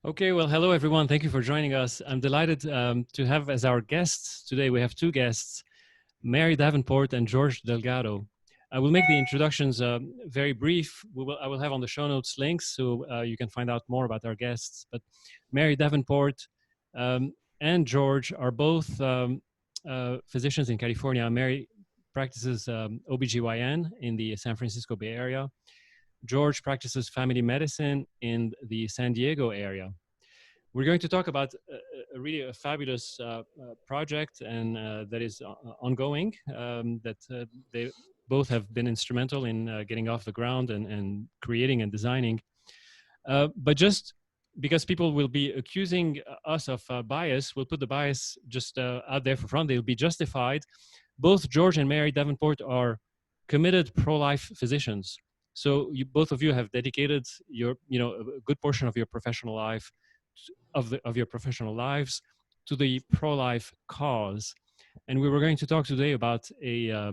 Okay, well, hello everyone. Thank you for joining us. I'm delighted to have as our guests today. We have two guests, Mary Davenport and George Delgado. I will make the introductions very brief. I will have on the show notes links so you can find out more about our guests. But Mary Davenport and George are both physicians in California. Mary practices OBGYN in the San Francisco Bay Area. George practices family medicine in the San Diego area. We're going to talk about really a fabulous project and that is ongoing, that they both have been instrumental in getting off the ground and creating and designing. But just because people will be accusing us of bias, we'll put the bias just out there for front. They'll be justified. Both George and Mary Davenport are committed pro-life physicians. So both of you have dedicated a good portion of your professional life, of your professional lives, to the pro-life cause. And we were going to talk today about a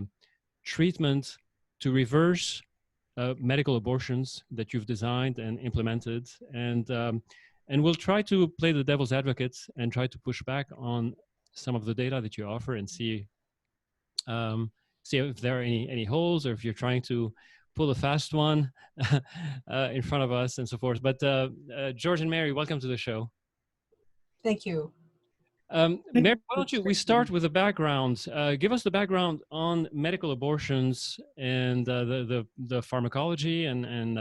treatment to reverse medical abortions that you've designed and implemented. And we'll try to play the devil's advocate and try to push back on some of the data that you offer and see if there are any holes, or if you're trying to pull a fast one in front of us and so forth. But George and Mary, welcome to the show. Thank you. Mary, why don't we start with the background? Give us the background on medical abortions and the pharmacology and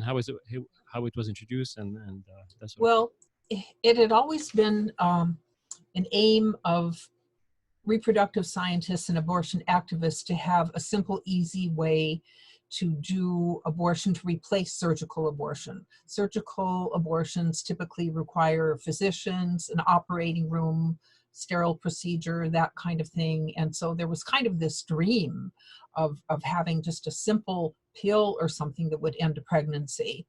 how it was introduced and that sort of thing. Well, it had always been an aim of reproductive scientists and abortion activists to have a simple, easy way to do abortion to replace surgical abortion. Surgical abortions typically require physicians, an operating room, sterile procedure, that kind of thing. And so there was kind of this dream of having just a simple pill or something that would end a pregnancy.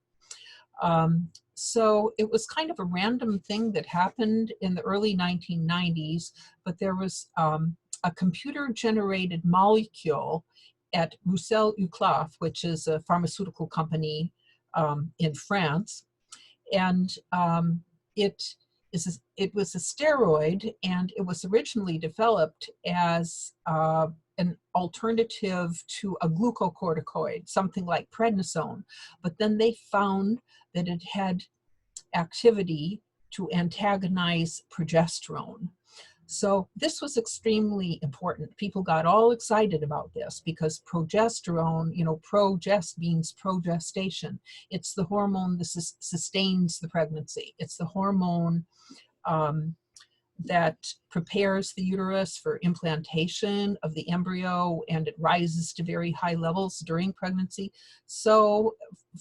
So it was kind of a random thing that happened in the early 1990s, but there was a computer-generated molecule at Roussel-Uclaf, which is a pharmaceutical company in France, and it was a steroid, and it was originally developed as an alternative to a glucocorticoid, something like prednisone, but then they found that it had activity to antagonize progesterone. So this was extremely important. People got all excited about this because progesterone, progest means progestation. It's the hormone that sustains the pregnancy. It's the hormone that prepares the uterus for implantation of the embryo, and it rises to very high levels during pregnancy. So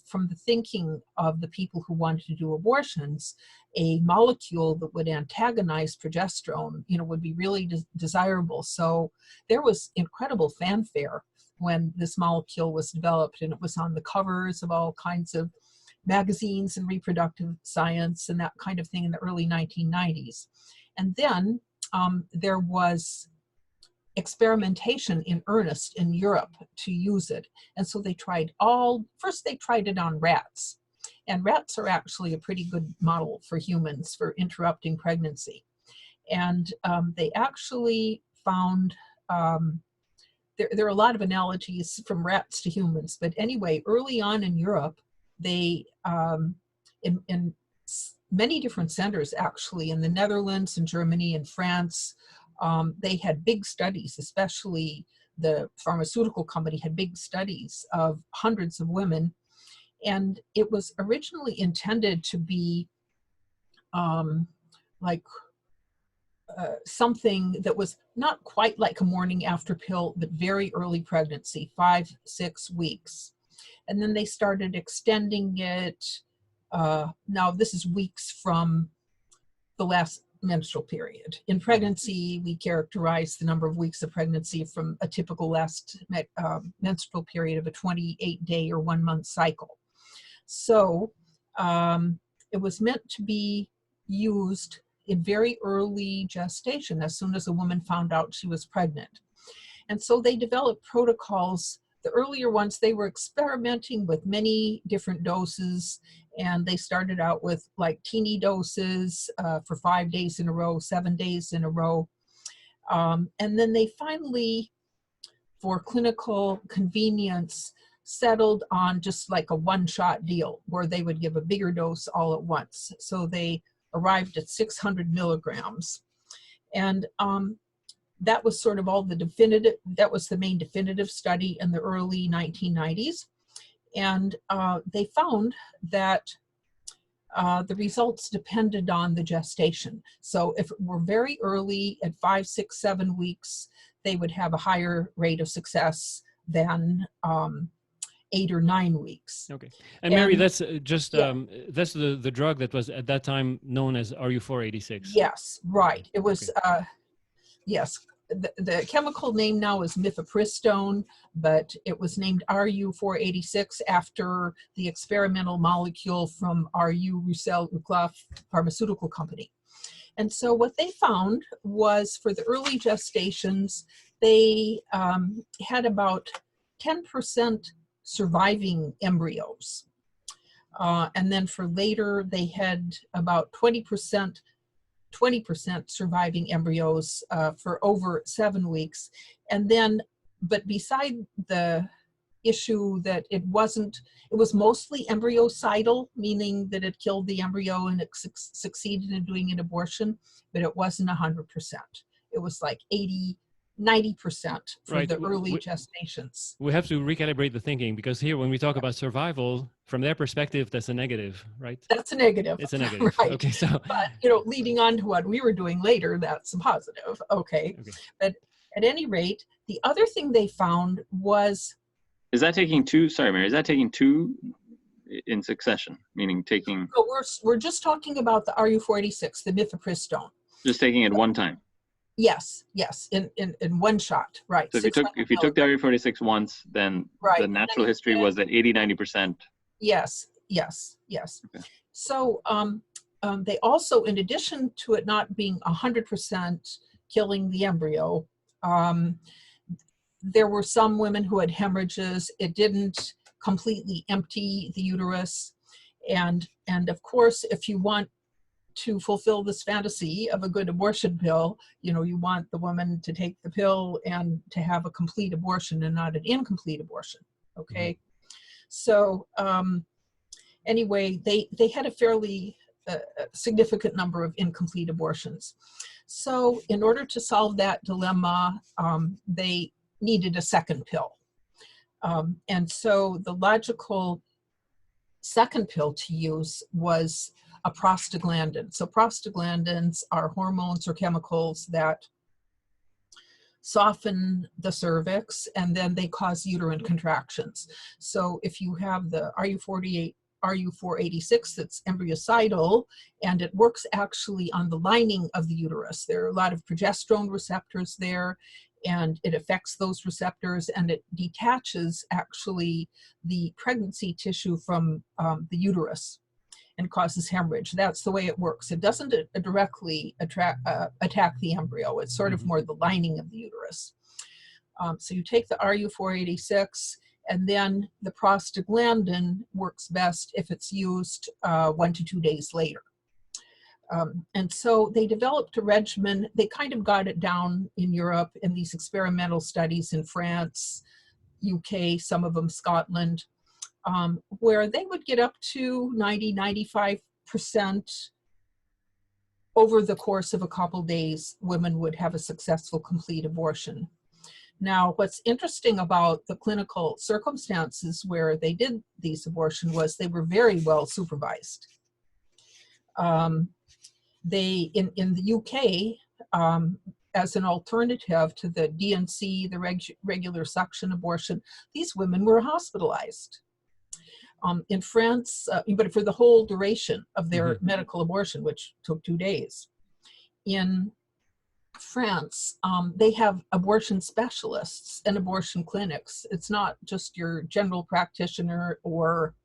from the thinking of the people who wanted to do abortions, a molecule that would antagonize progesterone, would be really desirable. So there was incredible fanfare when this molecule was developed, and it was on the covers of all kinds of magazines and reproductive science and that kind of thing in the early 1990s. And then there was experimentation in earnest in Europe to use it. And so first they tried it on rats. And rats are actually a pretty good model for humans for interrupting pregnancy. And they actually found, there are a lot of analogies from rats to humans, but anyway, early on in Europe, they, in many different centers, actually, in the Netherlands and Germany and France, they had big studies, especially the pharmaceutical company had big studies of hundreds of women. And it was originally intended to be something that was not quite like a morning after pill, but very early pregnancy, 5-6 weeks. And then they started extending it. Now this is weeks from the last menstrual period. In pregnancy, we characterize the number of weeks of pregnancy from a typical last menstrual period of a 28-day or 1-month cycle. So it was meant to be used in very early gestation, as soon as a woman found out she was pregnant. And so they developed protocols. The earlier ones, they were experimenting with many different doses, And they started out with like teeny doses for 5 days in a row, 7 days in a row. And then they finally, for clinical convenience, settled on just like a one-shot deal where they would give a bigger dose all at once. So they arrived at 600 milligrams. And that was sort of all the definitive, that was the main definitive study in the early 1990s. And they found that the results depended on the gestation. So if it were very early at 5, 6, 7 weeks, they would have a higher rate of success than 8 or 9 weeks. Okay. And Mary, that's just, yeah. that's the drug that was at that time known as RU486. Yes, right. It was, okay. Yes, the chemical name now is mifepristone, but it was named RU486 after the experimental molecule from RU Roussel-Uclaf Pharmaceutical Company. And so what they found was for the early gestations, they had about 10% surviving embryos. And then for later, they had about 20% surviving embryos for over 7 weeks. And then, but beside the issue that it was mostly embryocidal, meaning that it killed the embryo and it succeeded in doing an abortion, but it wasn't 100%. It was like 80, 90% for right. the early gestations. We have to recalibrate the thinking, because here when we talk about survival, from their perspective, that's a negative, right? That's a negative. It's a negative. Right. Okay, so. But, leading on to what we were doing later, that's a positive. Okay. But at any rate, the other thing they found was. Is that taking two, sorry, Mary, is that taking two in succession, meaning taking. No, we're just talking about the RU486, the mifepristone. Just taking it one time. Yes, in one shot, right. So if you took the RU486 once, then the natural history was that 80-90%. Yes. Okay. So they also, in addition to it not being 100% killing the embryo, there were some women who had hemorrhages. It didn't completely empty the uterus, and of course, if you want to fulfill this fantasy of a good abortion pill, you want the woman to take the pill and to have a complete abortion and not an incomplete abortion. Okay. So anyway, they had a fairly significant number of incomplete abortions. So in order to solve that dilemma, they needed a second pill. And so the logical second pill to use was a prostaglandin. So prostaglandins are hormones or chemicals that soften the cervix, and then they cause uterine contractions. So if you have the RU486 that's embryocidal, and it works actually on the lining of the uterus. There are a lot of progesterone receptors there, and it affects those receptors, and it detaches actually the pregnancy tissue from the uterus and causes hemorrhage. That's the way it works. It doesn't directly attack the embryo. It's sort of more the lining of the uterus. So you take the RU486, and then the prostaglandin works best if it's used 1 to 2 days later. And so they developed a regimen. They kind of got it down in Europe in these experimental studies in France, UK, some of them Scotland, where they would get up to 90-95% over the course of a couple days. Women would have a successful complete abortion. Now, what's interesting about the clinical circumstances where they did these abortions was they were very well supervised. They, in the UK, as an alternative to the DNC, the regular suction abortion, these women were hospitalized. In France, but for the whole duration of their medical abortion, which took 2 days. In France, they have abortion specialists and abortion clinics. It's not just your general practitioner or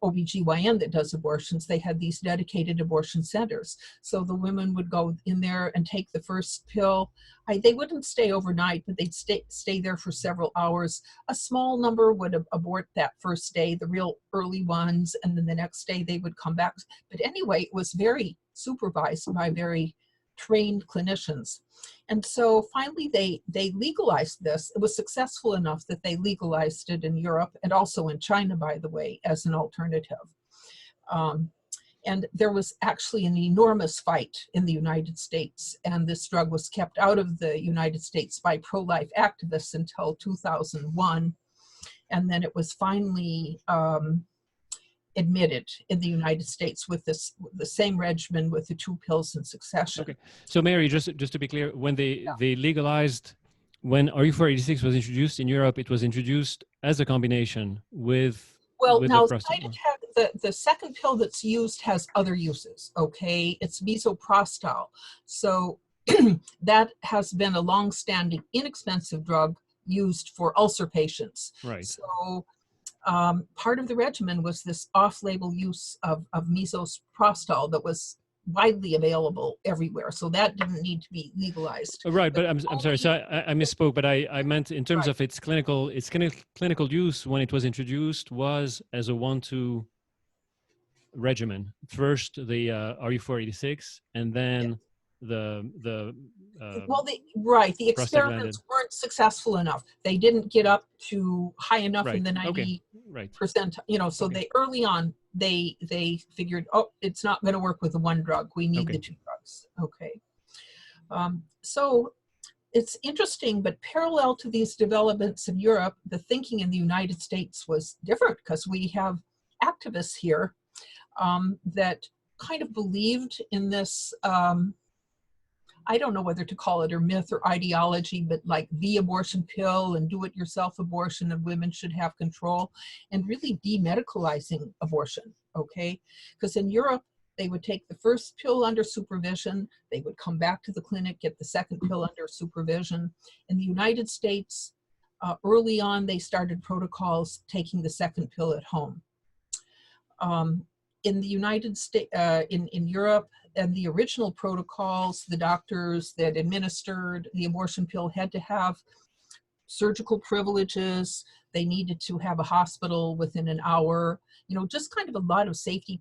OBGYN that does abortions. They had these dedicated abortion centers. So the women would go in there and take the first pill. They wouldn't stay overnight, but they'd stay there for several hours. A small number would abort that first day, the real early ones, and then the next day they would come back. But anyway, it was very supervised by very trained clinicians. And so finally they legalized this. It was successful enough that they legalized it in Europe and also in China, by the way, as an alternative. And there was actually an enormous fight in the United States, and this drug was kept out of the United States by pro-life activists until 2001. And then it was finally admitted in the United States with the same regimen with the 2 pills in succession. Okay, so Mary, just to be clear, when they legalized, when RU486 was introduced in Europe, it was introduced as a combination with now the the second pill that's used has other uses. Okay, it's misoprostol, so that has been a long-standing, inexpensive drug used for ulcer patients. Right. So part of the regimen was this off-label use of misoprostol that was widely available everywhere. So that didn't need to be legalized. Right, but I'm sorry. So I misspoke, but I meant in terms of its clinical use when it was introduced was as a 1-2 regimen. First the RU486, and then the the experiments weren't successful enough. They didn't get up to high enough in the 90%. So they early on they figured, oh, it's not going to work with the one drug. We need the 2 drugs. Okay. So it's interesting, but parallel to these developments in Europe, the thinking in the United States was different, because we have activists here that kind of believed in this, I don't know whether to call it a myth or ideology, but like the abortion pill and do-it-yourself abortion, and women should have control, and really demedicalizing abortion, okay? Because in Europe, they would take the first pill under supervision, they would come back to the clinic, get the second pill under supervision. In the United States, early on, they started protocols taking the second pill at home. In the United States, in Europe, and the original protocols, the doctors that administered the abortion pill had to have surgical privileges. They needed to have a hospital within an hour, just kind of a lot of safety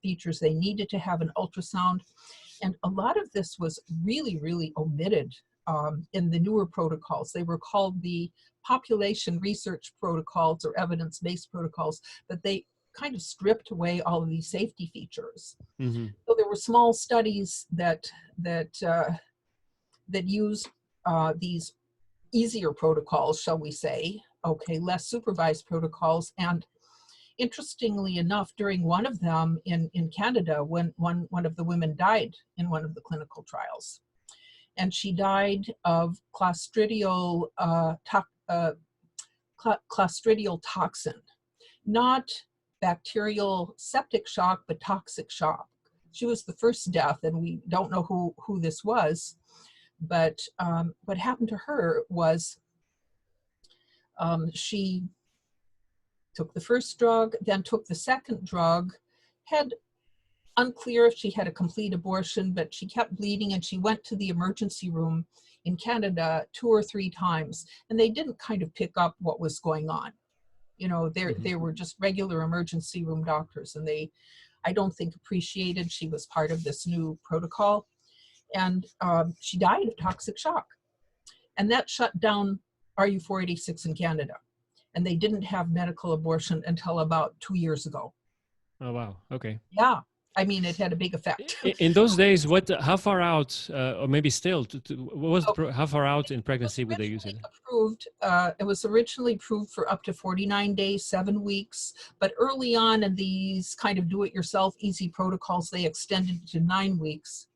features. They needed to have an ultrasound. And a lot of this was really, really omitted in the newer protocols. They were called the population research protocols or evidence-based protocols, but they kind of stripped away all of these safety features. Mm-hmm. So there were small studies that used these easier protocols, shall we say, less supervised protocols. And interestingly enough, during one of them in Canada, when one of the women died in one of the clinical trials, and she died of clostridial toxin, not bacterial septic shock, but toxic shock. She was the first death, and we don't know who this was, but what happened to her was she took the first drug, then took the second drug, had unclear if she had a complete abortion, but she kept bleeding, and she went to the emergency room in Canada 2 or 3 times, and they didn't kind of pick up what was going on. They were just regular emergency room doctors, and I don't think appreciated she was part of this new protocol. And she died of toxic shock. And that shut down RU486 in Canada. And they didn't have medical abortion until about 2 years ago. Oh, wow. Okay. Yeah. I mean, it had a big effect. In those days, how far out, or maybe still, how far out in pregnancy would they use it? It was originally approved for up to 49 days, 7 weeks. But early on in these kind of do-it-yourself easy protocols, they extended to 9 weeks,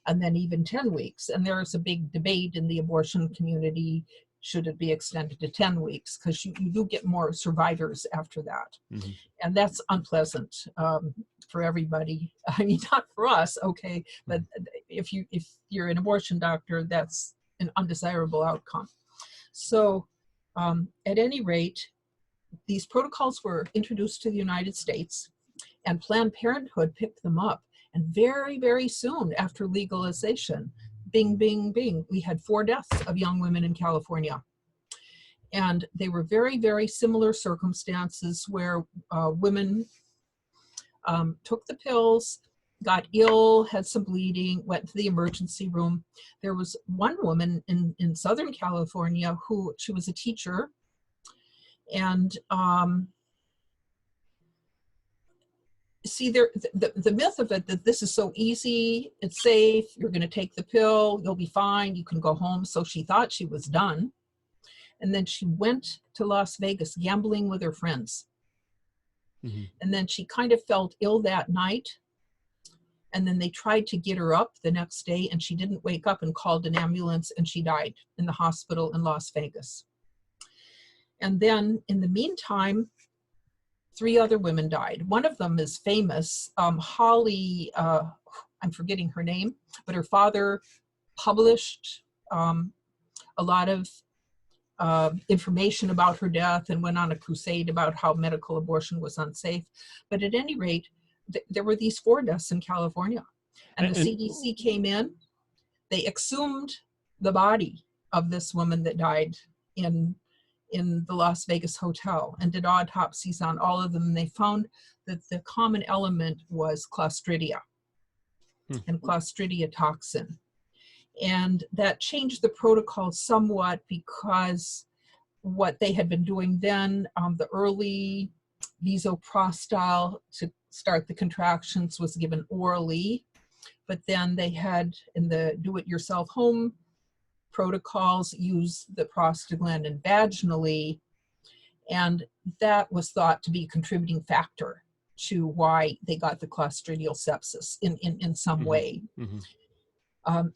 and then even 10 weeks. And there is a big debate in the abortion community. Should it be extended to 10 weeks? Because you do get more survivors after that. Mm-hmm. And that's unpleasant for everybody. I mean, not for us, okay, but if you're an abortion doctor, that's an undesirable outcome. So at any rate, these protocols were introduced to the United States, And Planned Parenthood picked them up. And very, very soon after legalization, bing, bing, bing, we had 4 deaths of young women in California. And they were very, very similar circumstances where women took the pills, got ill, had some bleeding, went to the emergency room. There was one woman in Southern California who, she was a teacher, and see, the myth of it, that this is so easy, it's safe, you're going to take the pill, you'll be fine, you can go home. So she thought she was done. And then she went to Las Vegas gambling with her friends. Mm-hmm. And then she kind of felt ill that night. And then they tried to get her up the next day, and she didn't wake up, and called an ambulance, and she died in the hospital in Las Vegas. And then in the meantime, 3 other women died. One of them is famous, Holly, I'm forgetting her name, but her father published a lot of information about her death and went on a crusade about how medical abortion was unsafe. But at any rate, there were these 4 deaths in California. And the CDC came in, they exhumed the body of this woman that died in the Las Vegas hotel and did autopsies on all of them. And they found that the common element was Clostridia and Clostridia toxin. And that changed the protocol somewhat, because what they had been doing then, the early misoprostol to start the contractions was given orally, but then they had, in the do-it-yourself home protocols, use the prostaglandin vaginally, and that was thought to be a contributing factor to why they got the clostridial sepsis in some way.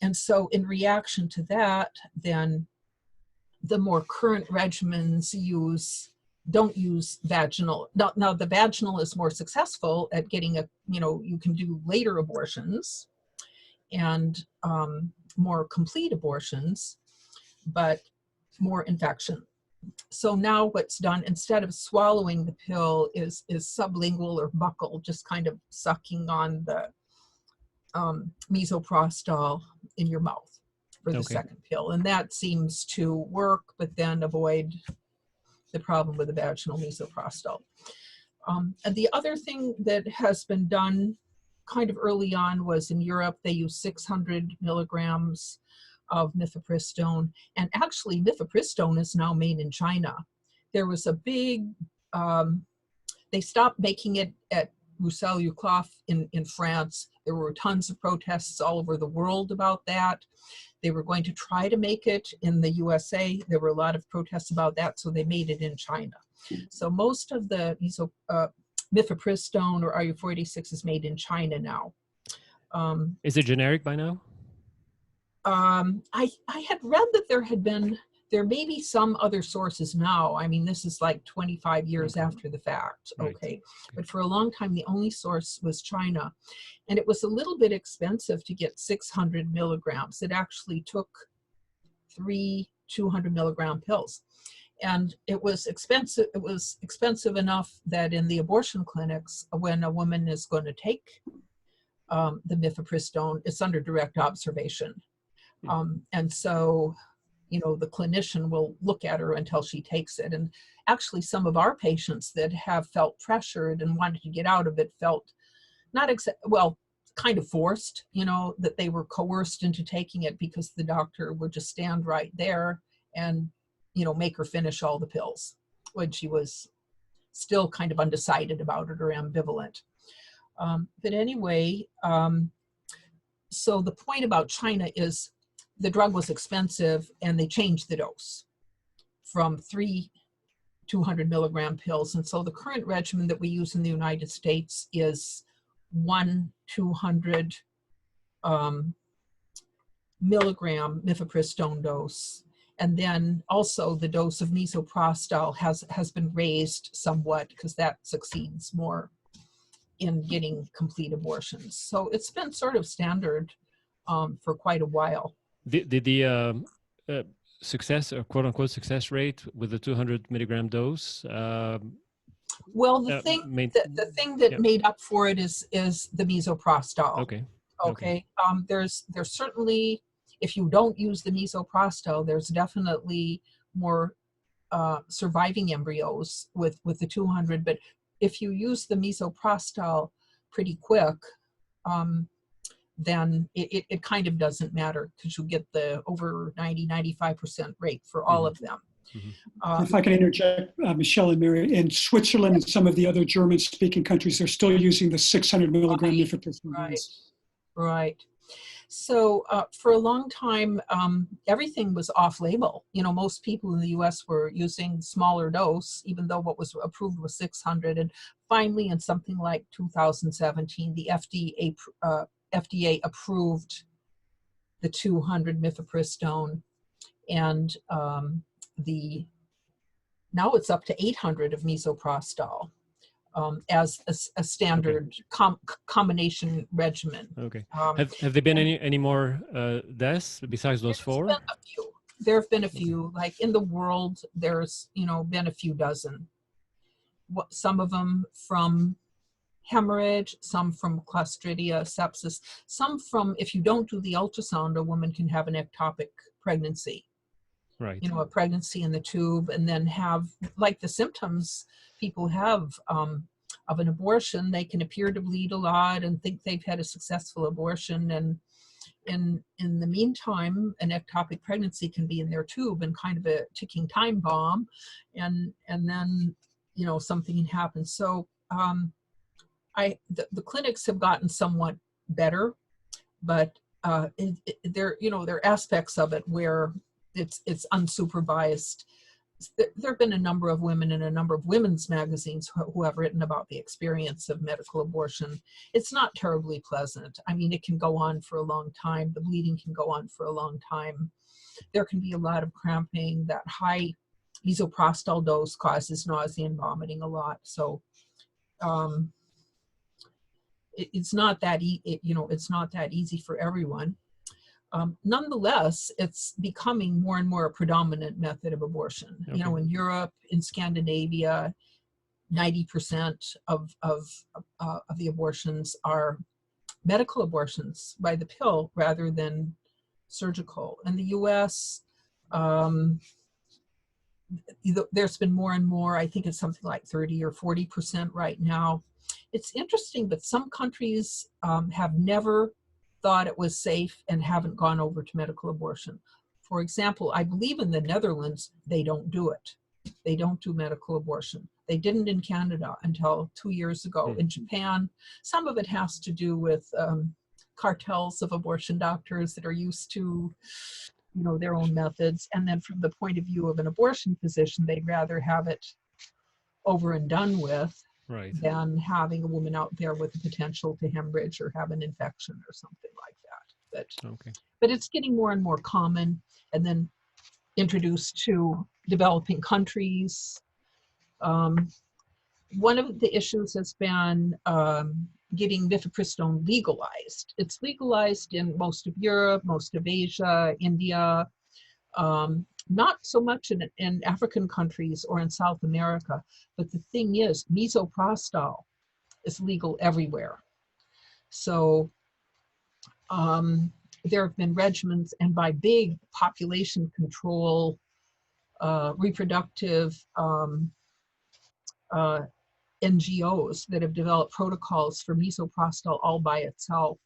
And so in reaction to that, then the more current regimens don't use vaginal. Now the vaginal is more successful at getting you can do later abortions and more complete abortions, but more infection. So now what's done, instead of swallowing the pill, is sublingual or buccal, just kind of sucking on the misoprostol in your mouth for the second pill. And that seems to work, but then avoid the problem with the vaginal misoprostol. And the other thing that has been done kind of early on was in Europe, they use 600 milligrams of mifepristone. And actually, mifepristone is now made in China. There was a big, they stopped making it at Roussel-Youclauf in France. There were tons of protests all over the world about that. They were going to try to make it in the USA. There were a lot of protests about that, so they made it in China. So most of the mifepristone or RU486 is made in China now. Is it generic by now? I had read that there may be some other sources now. I mean, this is like 25 years after the fact, okay? But for a long time, the only source was China. And it was a little bit expensive to get 600 milligrams. It actually took 3 200 milligram pills. And it was expensive. It was expensive enough that in the abortion clinics, when a woman is going to take the mifepristone, it's under direct observation. And so, the clinician will look at her until she takes it. And actually, some of our patients that have felt pressured and wanted to get out of it felt kind of forced, that they were coerced into taking it, because the doctor would just stand right there and, make her finish all the pills when she was still kind of undecided about it or ambivalent. But anyway, so the point about China is the drug was expensive, and they changed the dose from 3 200 milligram pills. And so the current regimen that we use in the United States is 1 200 milligram mifepristone dose. And then also the dose of misoprostol has been raised somewhat, because that succeeds more in getting complete abortions. So it's been sort of standard for quite a while. The success, or quote unquote success rate with the 200 milligram dose, Well, the thing that yeah. made up for it is the misoprostol. Okay. Okay. There's certainly, if you don't use the misoprostol, there's definitely more surviving embryos with the 200. But if you use the misoprostol pretty quick, then it kind of doesn't matter, because you get the over 95% rate for all of them. If I can interject, Michelle and Mary, in Switzerland and some of the other German-speaking countries, they're still using the 600 milligram mifepristone. Right. So for a long time, everything was off-label. Most people in the U.S. were using smaller dose, even though what was approved was 600. And finally, in something like 2017, the FDA approved the 200 mifepristone, and now it's up to 800 of misoprostol as a standard combination regimen. Okay. Have there been any more deaths besides those four? There have been a few. Like in the world, there's been a few dozen. Some of them from hemorrhage, some from Clostridia, sepsis, some from, if you don't do the ultrasound, a woman can have an ectopic pregnancy. Right. A pregnancy in the tube, and then have, like, the symptoms people have of an abortion. They can appear to bleed a lot and think they've had a successful abortion, and in the meantime, an ectopic pregnancy can be in their tube and kind of a ticking time bomb, and then something can happen. So the clinics have gotten somewhat better, but there are aspects of it where it's unsupervised. There have been a number of women in a number of women's magazines who have written about the experience of medical abortion. It's not terribly pleasant. I mean, it can go on for a long time. The bleeding can go on for a long time. There can be a lot of cramping. That high misoprostol dose causes nausea and vomiting a lot. So it's not that it's not that easy for everyone. Nonetheless, it's becoming more and more a predominant method of abortion. Okay. In Europe, in Scandinavia, 90% of the abortions are medical abortions by the pill rather than surgical. In the U.S., there's been more and more. I think it's something like 30 or 40% right now. It's interesting, but some countries have never thought it was safe and haven't gone over to medical abortion. For example, I believe in the Netherlands, they don't do it. They don't do medical abortion. They didn't in Canada until 2 years ago. In Japan, some of it has to do with cartels of abortion doctors that are used to their own methods. And then from the point of view of an abortion physician, they'd rather have it over and done with, right, than having a woman out there with the potential to hemorrhage or have an infection or something like that. But it's getting more and more common, and then introduced to developing countries. One of the issues has been getting mifepristone legalized. It's legalized in most of Europe, most of Asia, India, not so much in African countries or in South America. But the thing is, misoprostol is legal everywhere. So there have been regimens, and by big population control, reproductive NGOs that have developed protocols for misoprostol all by itself,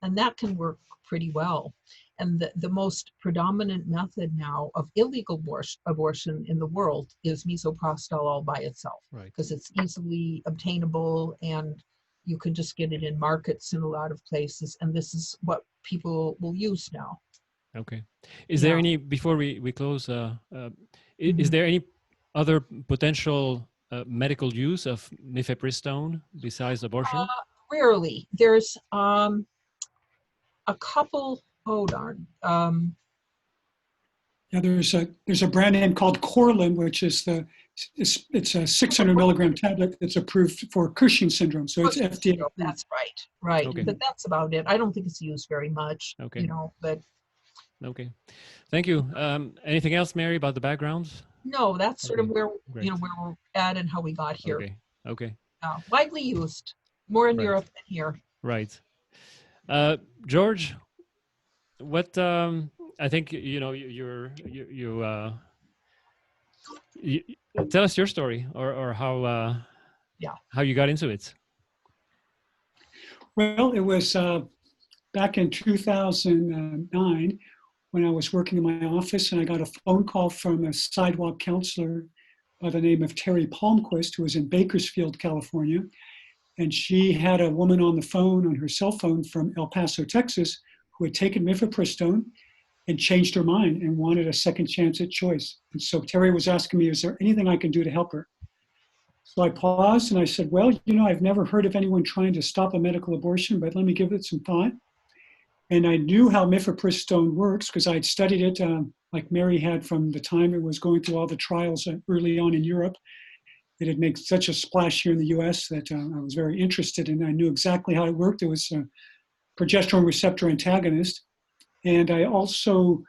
and that can work pretty well. And the most predominant method now of illegal abortion in the world is misoprostol all by itself, because it's easily obtainable and you can just get it in markets in a lot of places. And this is what people will use now. Okay. Is there any, before we close, is there any other potential medical use of mifepristone besides abortion? Rarely. There's a couple. Oh darn. Yeah, there's a brand name called Corlin, which is it's a 600 milligram tablet that's approved for Cushing syndrome. So it's FDA. That's right. Okay. But that's about it. I don't think it's used very much. Okay. But. Okay. Thank you. Anything else, Mary, about the background? No, that's sort of where where we're at and how we got here. Okay. Okay. Widely used, more in Right. Europe than here. Right. George, what I think you tell us your story or how you got into it. Well, it was back in 2009 when I was working in my office, and I got a phone call from a sidewalk counselor by the name of Terry Palmquist, who was in Bakersfield, California. And she had a woman on the phone, on her cell phone from El Paso, Texas, who had taken mifepristone and changed her mind and wanted a second chance at choice. And so Terry was asking me, is there anything I can do to help her? So I paused and I said, well, I've never heard of anyone trying to stop a medical abortion, but let me give it some thought. And I knew how mifepristone works because I'd studied it like Mary had from the time it was going through all the trials early on in Europe. It had made such a splash here in the US that I was very interested in. I knew exactly how it worked. It was a progesterone receptor antagonist. And I also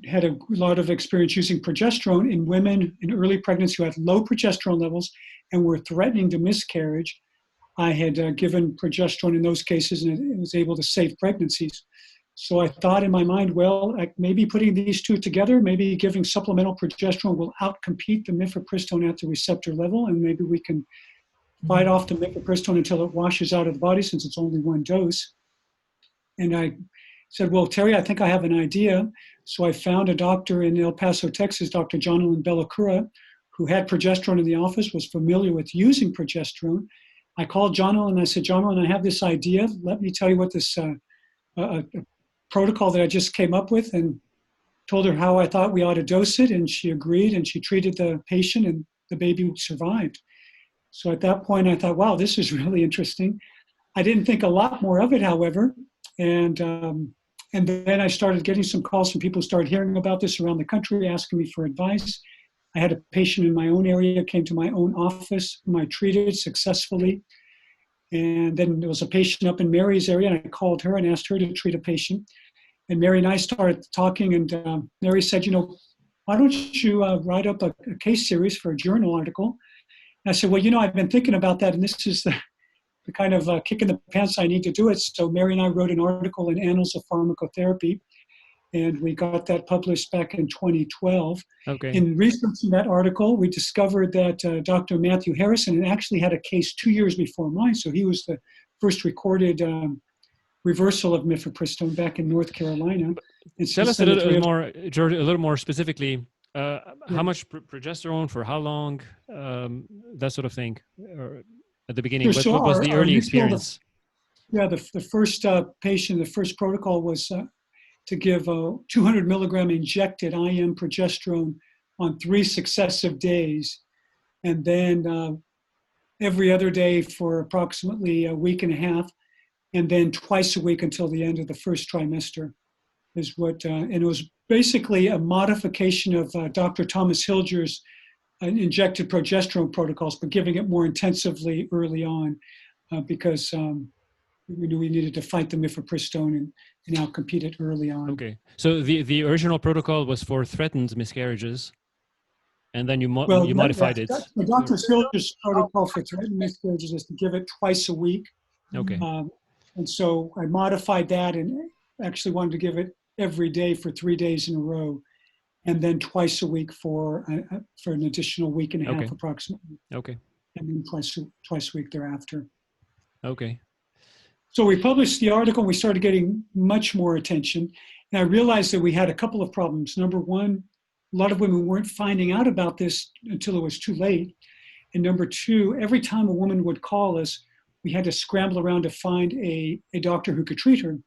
had a lot of experience using progesterone in women in early pregnancy who had low progesterone levels and were threatening to miscarriage. I had given progesterone in those cases, and it was able to save pregnancies. So I thought in my mind, well, maybe putting these two together, maybe giving supplemental progesterone will outcompete the mifepristone at the receptor level, and maybe we can fight off the mifepristone until it washes out of the body since it's only one dose. And I said, well, Terry, I think I have an idea. So I found a doctor in El Paso, Texas, Dr. Jonathan Bellacura, who had progesterone in the office, was familiar with using progesterone. I called Jonathan and I said, Jonathan, I have this idea. Let me tell you what this protocol that I just came up with, and told her how I thought we ought to dose it. And she agreed, and she treated the patient, and the baby survived. So at that point, I thought, wow, this is really interesting. I didn't think a lot more of it, however. And then I started getting some calls from people who started hearing about this around the country, asking me for advice. I had a patient in my own area, came to my own office, whom I treated successfully. And then there was a patient up in Mary's area, and I called her and asked her to treat a patient. And Mary and I started talking, and Mary said, why don't you write up a case series for a journal article? And I said, well, I've been thinking about that, and this is the kind of kick in the pants I need to do it. So Mary and I wrote an article in Annals of Pharmacotherapy, and we got that published back in 2012. Okay. In researching that article, we discovered that Dr. Matthew Harrison had actually had a case 2 years before mine. So he was the first recorded reversal of mifepristone back in North Carolina. And tell us a little more, George, a little more specifically, how much progesterone for how long, that sort of thing, or at the beginning. Sure, what was the early experience? The first patient, the first protocol was to give 200 milligram injected IM progesterone on 3 successive days. And then every other day for approximately a week and a half. And then twice a week until the end of the first trimester is what, and it was basically a modification of Dr. Thomas Hilger's injected progesterone protocols, but giving it more intensively early on because we knew we needed to fight the mifepristone and outcompete it early on. Okay, so the original protocol was for threatened miscarriages, and then you modified it. Dr. Hilger's protocol for threatened miscarriages is to give it twice a week. Okay. And so I modified that and actually wanted to give it every day for 3 days in a row, and then twice a week for an additional week and a half approximately. Okay. And then twice a week thereafter. Okay. So we published the article, and we started getting much more attention. And I realized that we had a couple of problems. Number one, a lot of women weren't finding out about this until it was too late. And number two, every time a woman would call us, we had to scramble around to find a doctor who could treat her.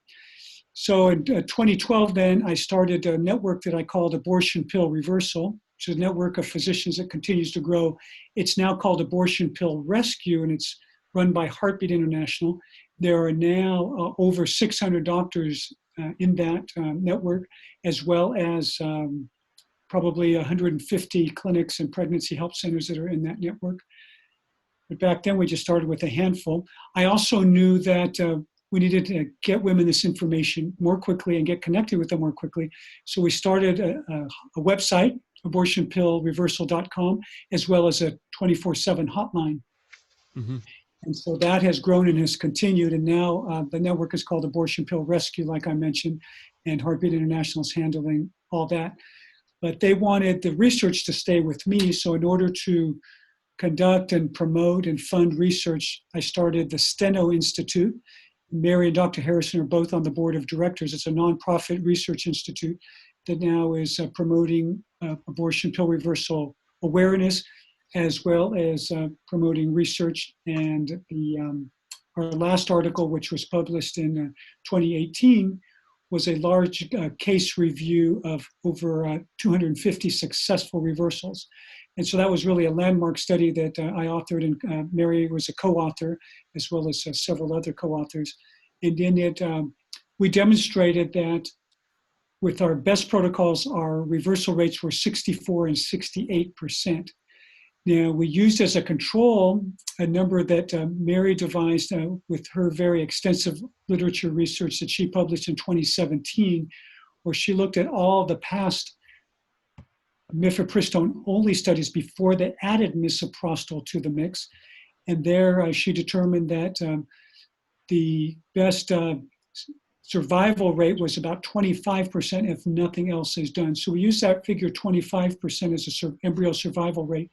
So in 2012, then I started a network that I called Abortion Pill Reversal, which is a network of physicians that continues to grow. It's now called Abortion Pill Rescue, and it's run by Heartbeat International. There are now over 600 doctors in that network, as well as probably 150 clinics and pregnancy help centers that are in that network. But back then, we just started with a handful. I also knew that we needed to get women this information more quickly and get connected with them more quickly. So we started a website, abortionpillreversal.com, as well as a 24/7 hotline. Hmm. And so that has grown and has continued. And now the network is called Abortion Pill Rescue, like I mentioned, and Heartbeat International is handling all that. But they wanted the research to stay with me. So in order to conduct and promote and fund research, I started the Steno Institute. Mary and Dr. Harrison are both on the board of directors. It's a nonprofit research institute that now is promoting abortion pill reversal awareness, as well as promoting research. And our last article, which was published in 2018, was a large case review of over 250 successful reversals. And so that was really a landmark study that I authored, and Mary was a co-author, as well as several other co-authors. And in it, we demonstrated that with our best protocols, our reversal rates were 64 and 68%. Now, we used as a control a number that Mary devised with her very extensive literature research that she published in 2017, where she looked at all the past mifepristone only studies before they added misoprostol to the mix. And there she determined that the best survival rate was about 25% if nothing else is done. So we use that figure 25% as an embryo survival rate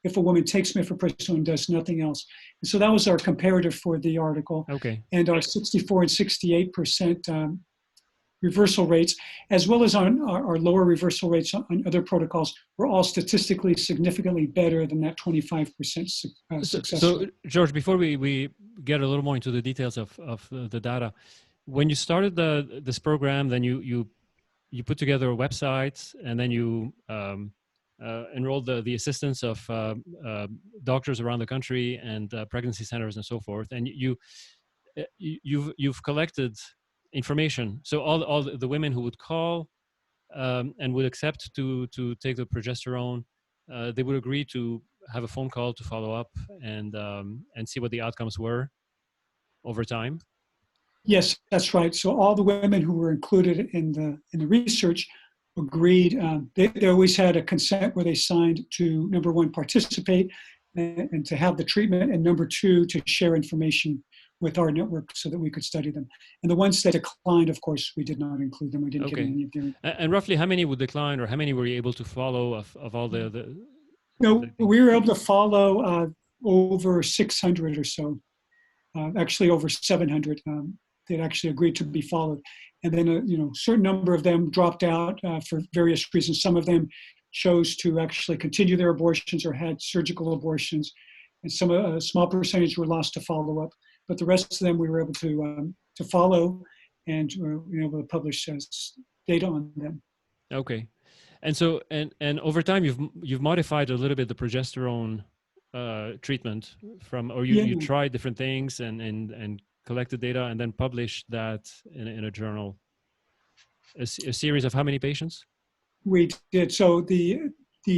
if a woman takes mifepristone and does nothing else. And so that was our comparative for the article. Okay. And our 64 and 68% reversal rates, as well as on our lower reversal rates on other protocols, were all statistically significantly better than that 25% success So, rate. George, before we get a little more into the details of the data, when you started this program, then you put together a website, and then you enrolled the assistance of doctors around the country and pregnancy centers and so forth, and you've collected information. So all the women who would call and would accept to take the progesterone, they would agree to have a phone call to follow up and see what the outcomes were over time. Yes, that's right. So all the women who were included in the research agreed. They always had a consent where they signed to, number one, participate and to have the treatment, and number two, to share information with our network so that we could study them. And the ones that declined, of course, we did not include them. We didn't get any of them. And roughly how many would decline, or how many were you able to follow of all the No, we were able to follow over 600 or so, actually over 700 that actually agreed to be followed. And then a certain number of them dropped out for various reasons. Some of them chose to actually continue their abortions or had surgical abortions, and a small percentage were lost to follow up. But the rest of them we were able to follow, and were able to publish data on them. Okay, and so and over time you've modified a little bit the progesterone treatment from, or you tried different things and collected data and then published that in a journal. A series of how many patients? We did. So the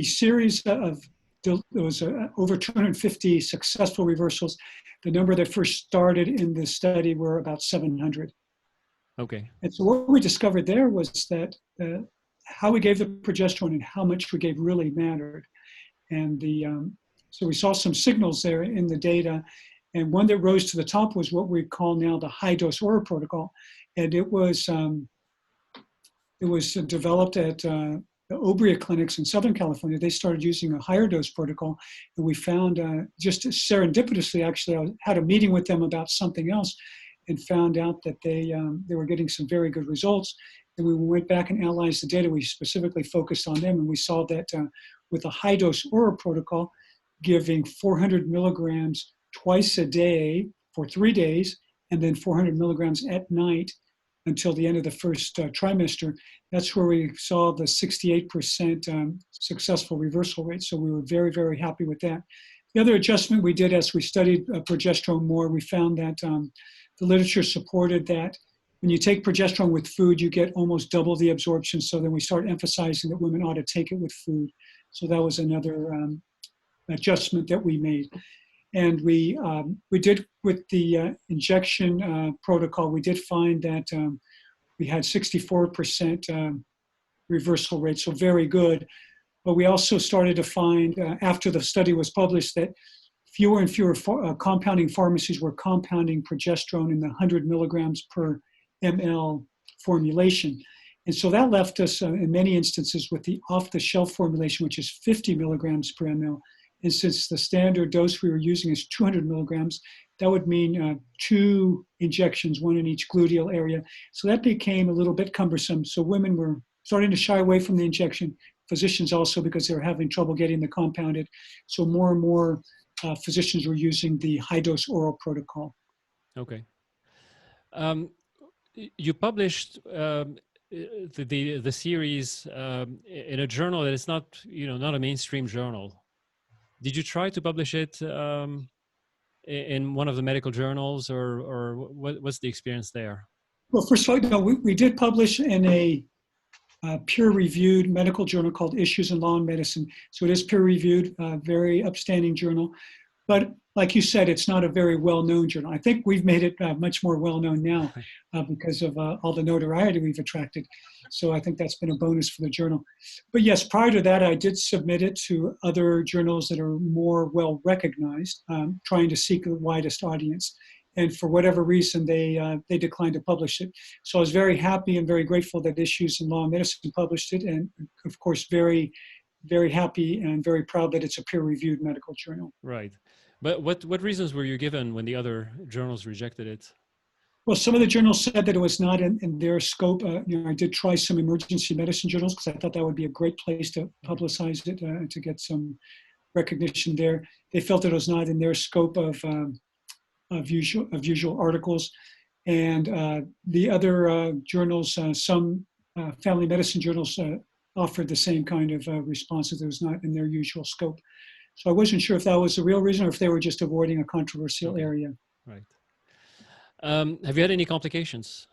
series of there was over 250 successful reversals. The number that first started in the study were about 700. Okay. And so what we discovered there was that how we gave the progesterone and how much we gave really mattered. And so we saw some signals there in the data. And one that rose to the top was what we call now the high-dose oral protocol. And it was developed at the Obria clinics in Southern California. They started using a higher dose protocol, and we found just serendipitously, actually, I had a meeting with them about something else and found out that they were getting some very good results. And we went back and analyzed the data. We specifically focused on them, and we saw that with a high dose oral protocol, giving 400 milligrams twice a day for 3 days, and then 400 milligrams at night until the end of the first trimester, that's where we saw the 68% successful reversal rate. So we were very, very happy with that. The other adjustment we did as we studied progesterone more, we found that the literature supported that when you take progesterone with food, you get almost double the absorption. So then we start emphasizing that women ought to take it with food. So that was another adjustment that we made. And we did, with the injection protocol, we did find that we had 64% reversal rate, so very good. But we also started to find, after the study was published, that fewer and fewer compounding pharmacies were compounding progesterone in the 100 milligrams per ml formulation. And so that left us in many instances with the off-the-shelf formulation, which is 50 milligrams per ml. And since the standard dose we were using is 200 milligrams, that would mean 2 injections, 1 in each gluteal area. So that became a little bit cumbersome. So women were starting to shy away from the injection. Physicians also, because they were having trouble getting the compounded. So more and more physicians were using the high-dose oral protocol. Okay. You published the series in a journal that is not, not a mainstream journal. Did you try to publish it in one of the medical journals, or what's the experience there? Well, first of all, no, we did publish in a peer-reviewed medical journal called Issues in Law and Medicine. So it is peer-reviewed, very upstanding journal. But like you said, it's not a very well-known journal. I think we've made it much more well-known now because of all the notoriety we've attracted. So I think that's been a bonus for the journal. But yes, prior to that, I did submit it to other journals that are more well-recognized, trying to seek the widest audience. And for whatever reason, they declined to publish it. So I was very happy and very grateful that Issues in Law and Medicine published it. And of course, very, very happy and very proud that it's a peer-reviewed medical journal. Right. But what reasons were you given when the other journals rejected it? Well, some of the journals said that it was not in their scope. I did try some emergency medicine journals because I thought that would be a great place to publicize it and to get some recognition there. They felt that it was not in their scope of usual articles. And the other journals, some family medicine journals offered the same kind of responses. It was not in their usual scope. So I wasn't sure if that was the real reason or if they were just avoiding a controversial area. Right. Have you had any complications?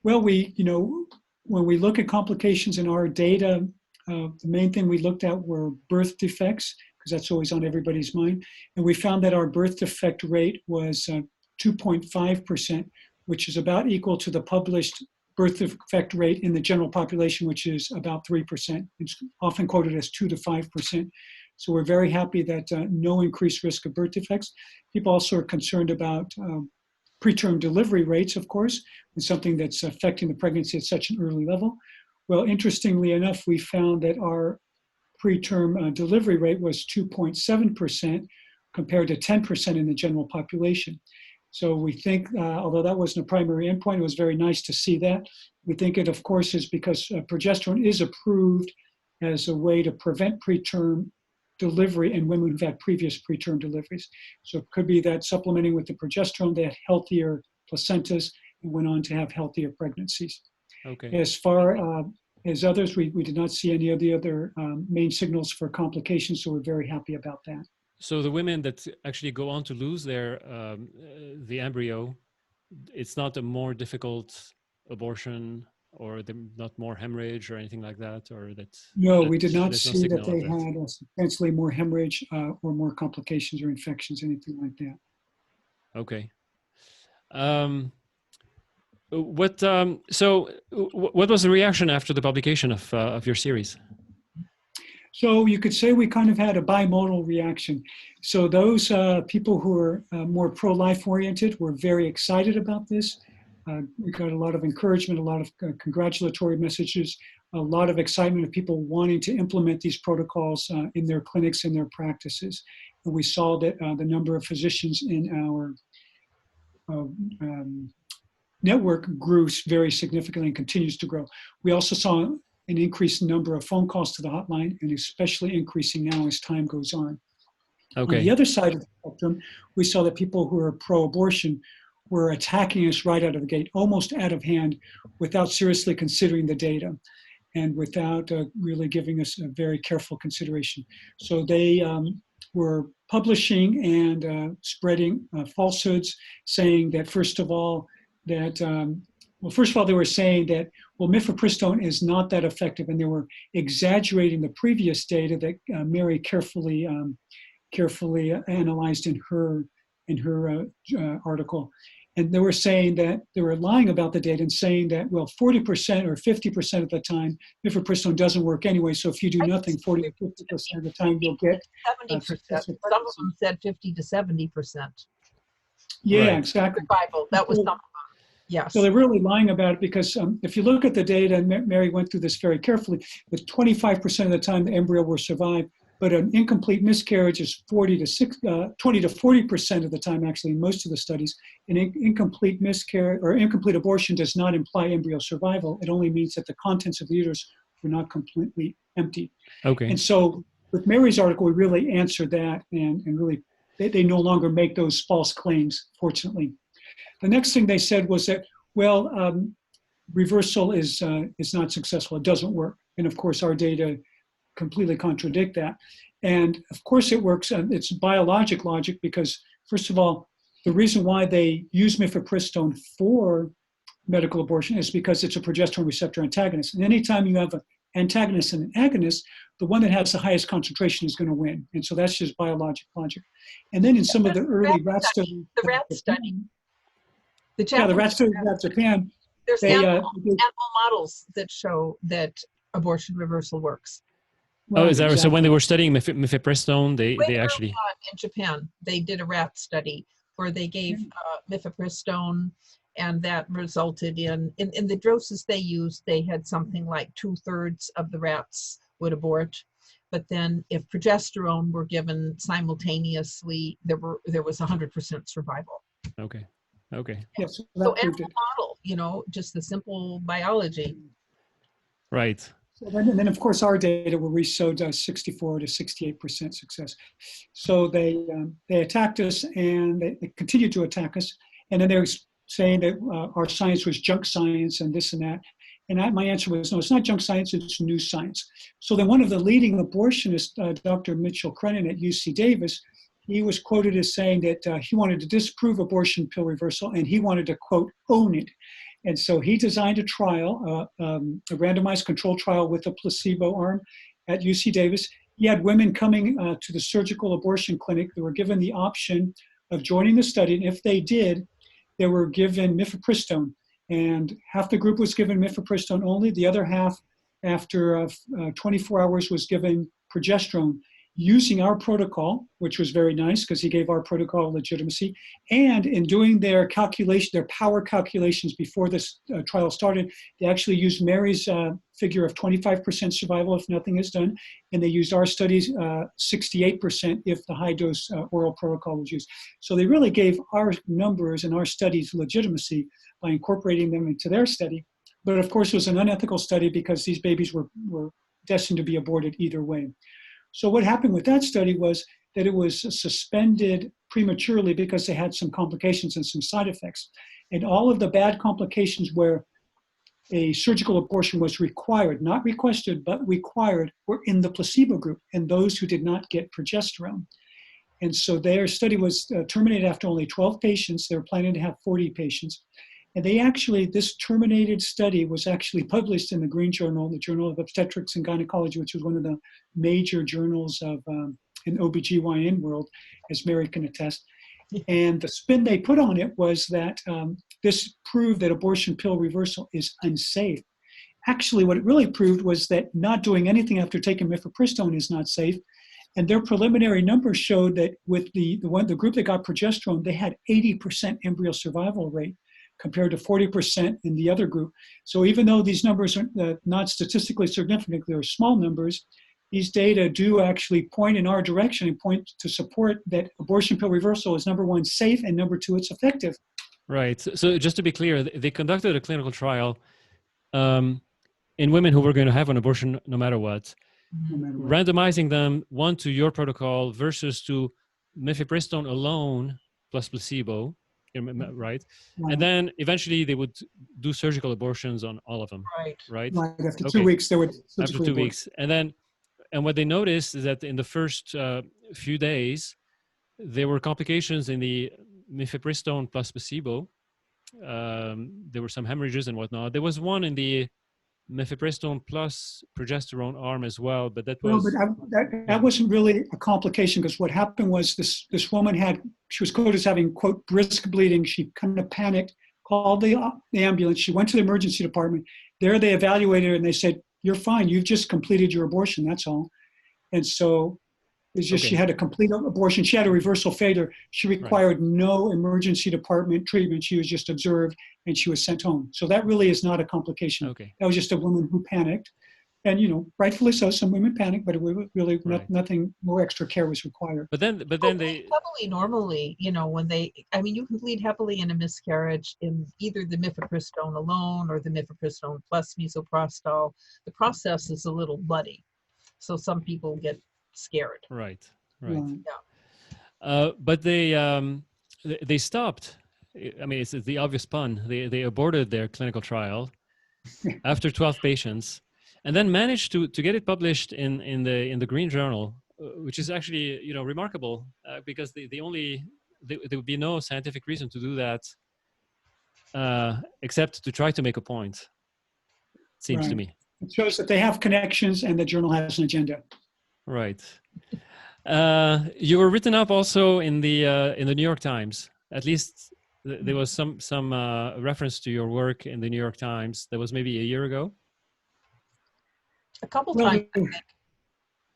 Well, when we look at complications in our data, the main thing we looked at were birth defects, because that's always on everybody's mind. And we found that our birth defect rate was 2.5%, which is about equal to the published birth defect rate in the general population, which is about 3%. It's often quoted as 2 to 5%. So we're very happy that no increased risk of birth defects. People also are concerned about preterm delivery rates, of course, and something that's affecting the pregnancy at such an early level. Well, interestingly enough, we found that our preterm delivery rate was 2.7% compared to 10% in the general population. So we think, although that wasn't a primary endpoint, it was very nice to see that. We think it, of course, is because progesterone is approved as a way to prevent preterm delivery in women who've had previous preterm deliveries. So it could be that supplementing with the progesterone, they had healthier placentas and went on to have healthier pregnancies. Okay. As far as others, we did not see any of the other main signals for complications, so we're very happy about that. So the women that actually go on to lose their the embryo, it's not a more difficult abortion, or not more hemorrhage or anything like that, or that? No, we did not no see that they that. had substantially more hemorrhage or more complications or infections, anything like that. Okay. So what was the reaction after the publication of your series? So you could say we kind of had a bimodal reaction. So those people who are more pro-life oriented were very excited about this. We got a lot of encouragement, a lot of congratulatory messages, a lot of excitement of people wanting to implement these protocols in their clinics and their practices. And we saw that the number of physicians in our network grew very significantly and continues to grow. We also saw an increased number of phone calls to the hotline, and especially increasing now as time goes on. Okay. On the other side of the spectrum, we saw that people who are pro-abortion were attacking us right out of the gate, almost out of hand, without seriously considering the data and without really giving us a very careful consideration. So they were publishing and spreading falsehoods, saying that, first of all, that they were saying that, well, mifepristone is not that effective, and they were exaggerating the previous data that Mary carefully analyzed in her article. And they were saying that they were lying about the data and saying that, well, 40% or 50% of the time, mifepristone doesn't work anyway. So if you do nothing, 40 to 50% of the time, you'll get 70%. successful Some of them said 50 to 70%. Yeah, Right. exactly. Survival. That was some of them. Yes. So they're really lying about it because if you look at the data, and Mary went through this very carefully, with 25% of the time the embryo will survive, but an incomplete miscarriage is 20 to 40% of the time, actually, in most of the studies. An incomplete miscarriage or incomplete abortion does not imply embryo survival. It only means that the contents of the uterus were not completely empty. Okay. And so with Mary's article, we really answered that, and really they no longer make those false claims, fortunately. The next thing they said was that, well, reversal is not successful. It doesn't work. And of course, our data completely contradict that. And of course it works. It's biologic logic because, first of all, the reason why they use mifepristone for medical abortion is because it's a progesterone receptor antagonist. And anytime you have an antagonist and an agonist, the one that has the highest concentration is going to win. And so that's just biologic logic. And then in some of the early rat studies, the rat study, the rat studies out of Japan, there's they, animal models that show that abortion reversal works. Oh, is that exactly. so? When they were studying mifepristone, they Way actually early on in Japan, they did a rat study where they gave mifepristone, and that resulted in the doses they used, they had something like 2/3 of the rats would abort. But then if progesterone were given simultaneously, there was 100% survival. okay. Okay. Yes, So that proved animal it. model, just the simple biology. Right. So then, of course, our data where we showed 64 to 68% success. So they attacked us, and they continued to attack us. And then they were saying that our science was junk science and this and that. And my answer was, no, it's not junk science, it's new science. So then one of the leading abortionists, Dr. Mitchell Crennan at UC Davis, he was quoted as saying that he wanted to disprove abortion pill reversal, and he wanted to, quote, own it. And so he designed a trial, a randomized controlled trial with a placebo arm at UC Davis. He had women coming to the surgical abortion clinic. They were given the option of joining the study. And if they did, they were given mifepristone. And half the group was given mifepristone only. The other half, after 24 hours, was given progesterone, using our protocol, which was very nice because he gave our protocol legitimacy. And in doing their calculation, their power calculations before this trial started, they actually used Mary's figure of 25% survival if nothing is done. And they used our studies 68% if the high dose oral protocol was used. So they really gave our numbers and our studies legitimacy by incorporating them into their study. But of course, it was an unethical study because these babies were destined to be aborted either way. So what happened with that study was that it was suspended prematurely because they had some complications and some side effects. And all of the bad complications where a surgical abortion was required, not requested, but required, were in the placebo group and those who did not get progesterone. And so their study was terminated after only 12 patients. They were planning to have 40 patients. And this terminated study was actually published in the Green Journal, the Journal of Obstetrics and Gynecology, which was one of the major journals of in OBGYN world, as Mary can attest. And the spin they put on it was that this proved that abortion pill reversal is unsafe. Actually, what it really proved was that not doing anything after taking mifepristone is not safe. And their preliminary numbers showed that with the group that got progesterone, they had 80% embryo survival rate, compared to 40% in the other group. So even though these numbers are not statistically significant, they're small numbers, these data do actually point in our direction and point to support that abortion pill reversal is, number one, safe, and number two, it's effective. Right. So just to be clear, they conducted a clinical trial in women who were going to have an abortion no matter what, No matter what. randomizing them one to your protocol versus to mifepristone alone plus placebo. Right. And then eventually they would do surgical abortions on all of them. Right. Right. After 2 weeks, they would after 2 weeks. And what they noticed is that in the first few days, there were complications in the mifepristone plus placebo. There were some hemorrhages and whatnot. There was one in the mifepristone plus progesterone arm as well, but that Well, was but that wasn't really a complication, because what happened was this woman she was quoted as having, quote, brisk bleeding. She kind of panicked, called the ambulance. She went to the emergency department. There they evaluated her and they said, "You're fine. You've just completed your abortion. That's all." And so it's just Okay. she had a complete abortion. She had a reversal failure. She required no emergency department treatment. She was just observed and she was sent home. So that really is not a complication. Okay. That was just a woman who panicked. And, rightfully so, some women panic, but it was really nothing, no extra care was required. But then Bleed heavily normally, when you can bleed heavily in a miscarriage in either the mifepristone alone or the mifepristone plus misoprostol. The process is a little bloody, so some people get scared. Right. Yeah. But they stopped. I mean, it's the obvious pun. They aborted their clinical trial after 12 patients, and then managed to get it published in the Green Journal, which is actually remarkable, because there would be no scientific reason to do that, except to try to make a point. It seems to me. It shows that they have connections and the journal has an agenda. Right. You were written up also in the New York Times. At least there was some reference to your work in the New York Times. That was maybe a year ago. A couple times, I think.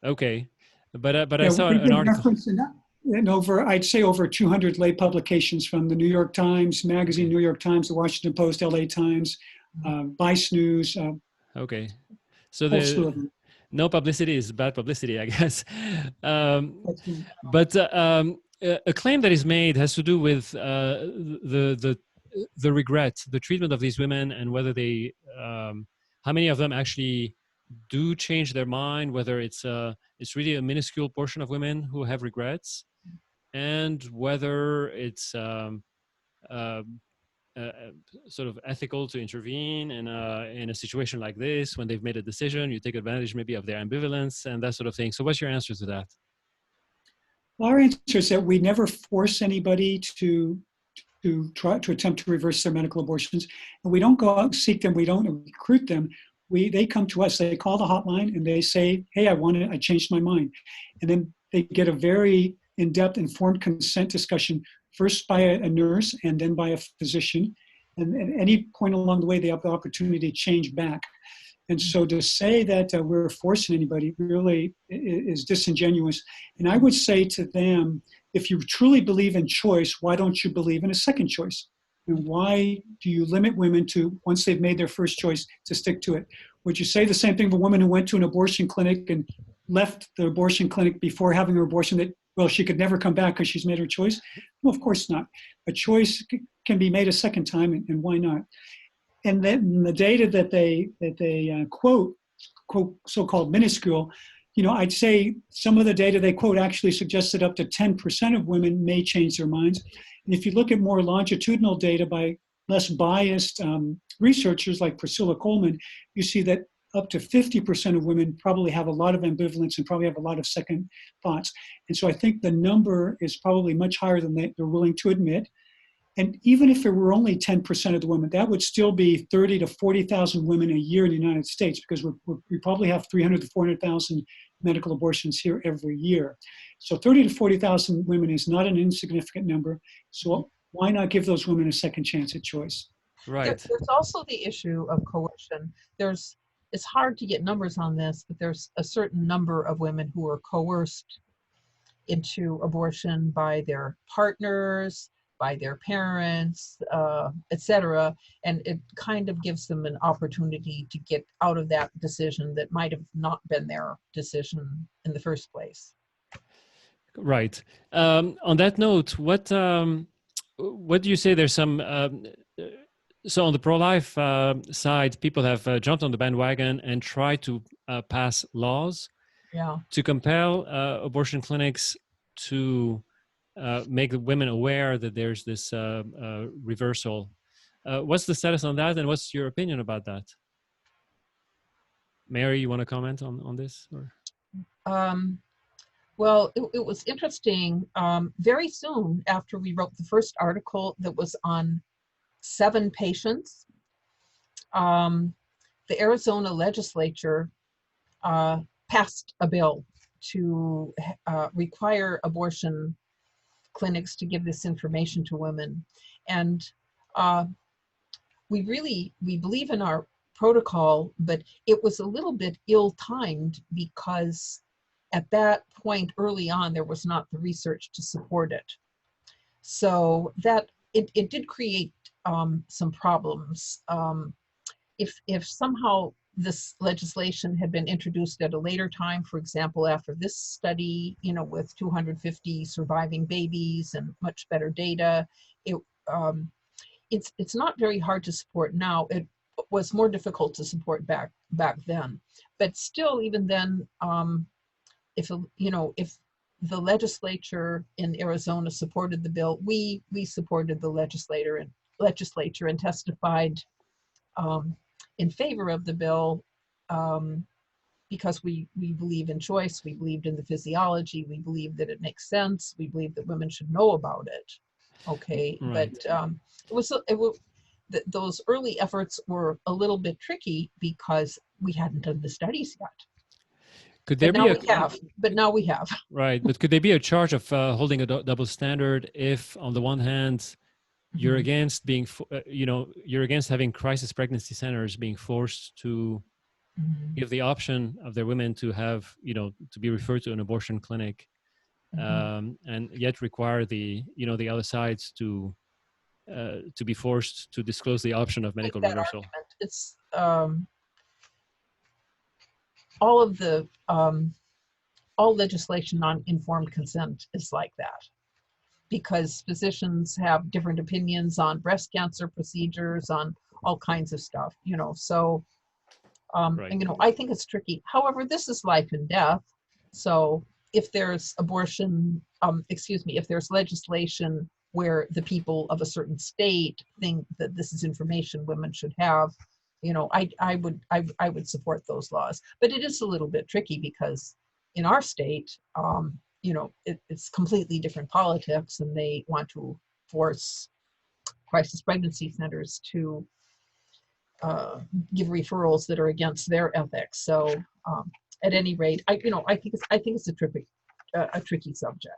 Okay, but I saw an article. And I'd say over 200 lay publications from the New York Times Magazine, New York Times, the Washington Post, LA Times, Vice News. Okay, so no publicity is bad publicity, I guess. But a claim that is made has to do with the regret, the treatment of these women, and whether they, how many of them actually do change their mind, whether it's really a minuscule portion of women who have regrets, and whether it's sort of ethical to intervene in a situation like this when they've made a decision. You take advantage maybe of their ambivalence and that sort of thing. So what's your answer to that? Well, our answer is that we never force anybody to try to attempt to reverse their medical abortions, and we don't go out and seek them. We don't recruit them. They come to us. They call the hotline and they say, "Hey, I changed my mind," and then they get a very in-depth, informed consent discussion, first by a nurse and then by a physician. And at any point along the way, they have the opportunity to change back. And so to say that we're forcing anybody really is disingenuous. And I would say to them, if you truly believe in choice, why don't you believe in a second choice? And why do you limit women to, once they've made their first choice, to stick to it? Would you say the same thing of a woman who went to an abortion clinic and left the abortion clinic before having her abortion, that, well, she could never come back because she's made her choice? Well, of course not. A choice can be made a second time, and why not? And then the data that they quote, so-called minuscule, I'd say some of the data they quote actually suggests that up to 10% of women may change their minds. And if you look at more longitudinal data by less biased researchers like Priscilla Coleman, you see that up to 50% of women probably have a lot of ambivalence and probably have a lot of second thoughts. And so I think the number is probably much higher than they're willing to admit. And even if it were only 10% of the women, that would still be 30 to 40,000 women a year in the United States, because we probably have 300 to 400,000 medical abortions here every year. So 30 to 40,000 women is not an insignificant number. So why not give those women a second chance at choice? Right. There's also the issue of coercion. It's hard to get numbers on this, but there's a certain number of women who are coerced into abortion by their partners, by their parents, etc. And it kind of gives them an opportunity to get out of that decision that might have not been their decision in the first place. Right. On that note, what do you say? There's some. So on the pro-life side, people have jumped on the bandwagon and tried to pass laws to compel abortion clinics to make the women aware that there's this reversal. What's the status on that, and what's your opinion about that? Mary, you want to comment on this? Or? Well, it was interesting. Very soon after we wrote the first article that was on 7 patients, the Arizona legislature passed a bill to require abortion clinics to give this information to women. And we believe in our protocol, but it was a little bit ill-timed because at that point early on, there was not the research to support it. So that it did create some problems. If somehow this legislation had been introduced at a later time, for example, after this study, with 250 surviving babies and much better data, it's not very hard to support now. It was more difficult to support back then, but still, even then, if the legislature in Arizona supported the bill, we supported the legislature and testified in favor of the bill, because we believe in choice, we believed in the physiology, we believe that it makes sense, we believe that women should know about it. Okay, right. But those early efforts were a little bit tricky because we hadn't done the studies yet. Could there But now we have. Right, but could there be a charge of holding a double standard if, on the one hand, you're against being, you're against having crisis pregnancy centers being forced to give the option of their women to have, to be referred to an abortion clinic, and yet require the other sides to be forced to disclose the option of medical reversal? Argument. It's all legislation on informed consent is like that, because physicians have different opinions on breast cancer procedures, on all kinds of stuff, so right. I think it's tricky. However, this is life and death. So if there's if there's legislation where the people of a certain state think that this is information women should have, I would support those laws. But it is a little bit tricky because in our state, it's completely different politics, and they want to force crisis pregnancy centers to give referrals that are against their ethics. So at any rate, I think it's a tricky subject.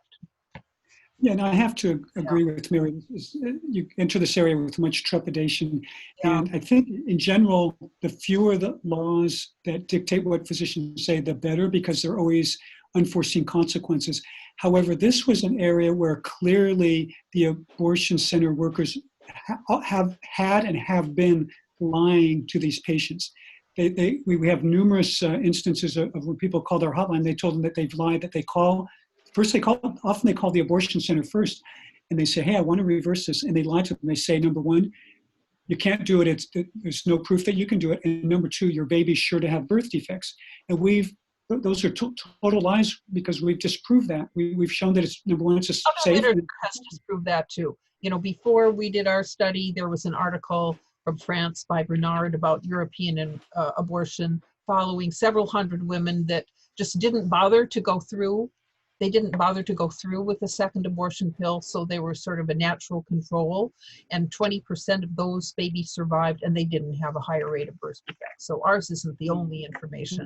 Yeah, and I have to agree with Mary. You enter this area with much trepidation. Yeah. And I think in general, the fewer the laws that dictate what physicians say, the better, because there are always unforeseen consequences. However, this was an area where clearly the abortion center workers have had and have been lying to these patients. We have numerous instances of when people call their hotline, they told them that they've lied, that they call. First, often they call the abortion center first, and they say, hey, I want to reverse this. And they lie to them. They say, number one, you can't do it. There's no proof that you can do it. And number two, your baby's sure to have birth defects. And those are total lies, because we've disproved that. We've shown that it's, number one, it's just safe. Other literature has disproved that too. Before we did our study, there was an article from France by Bernard about European abortion, following several hundred women that just didn't bother to go through. They didn't bother to go through with a second abortion pill, so they were sort of a natural control, and 20% of those babies survived, and they didn't have a higher rate of birth defects. So ours isn't the only information.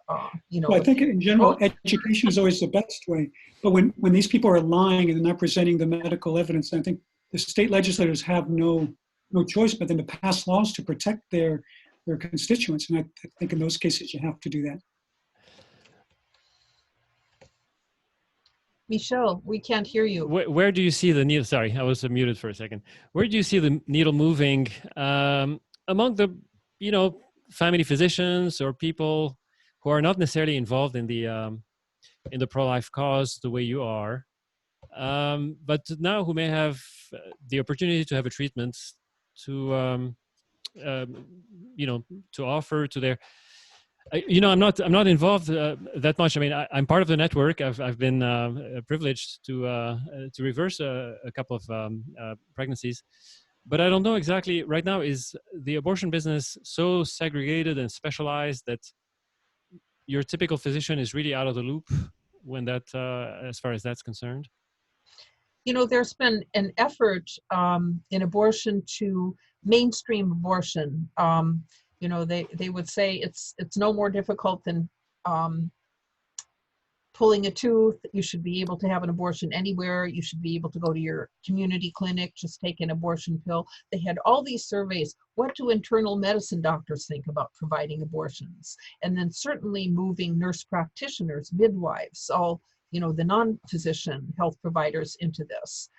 Well, I think in general, education is always the best way. But when these people are lying and not presenting the medical evidence, I think the state legislators have no choice but then to pass laws to protect their constituents. And I think in those cases, you have to do that. Michelle, we can't hear you. Where do you see the needle? Sorry, I was muted for a second. Where do you see the needle moving among the, family physicians or people who are not necessarily involved in the pro-life cause the way you are, but now who may have the opportunity to have a treatment to, to offer to their. I'm not involved that much. I mean, I'm part of the network. I've been privileged to reverse a couple of pregnancies, but I don't know exactly. Right now, is the abortion business so segregated and specialized that your typical physician is really out of the loop when that, as far as that's concerned? There's been an effort in abortion to mainstream abortion. You know, they would say it's no more difficult than pulling a tooth. You should be able to have an abortion anywhere. You should be able to go to your community clinic, just take an abortion pill. They had all these surveys. What do internal medicine doctors think about providing abortions? And then certainly moving nurse practitioners, midwives, all, you know, the non-physician health providers into this.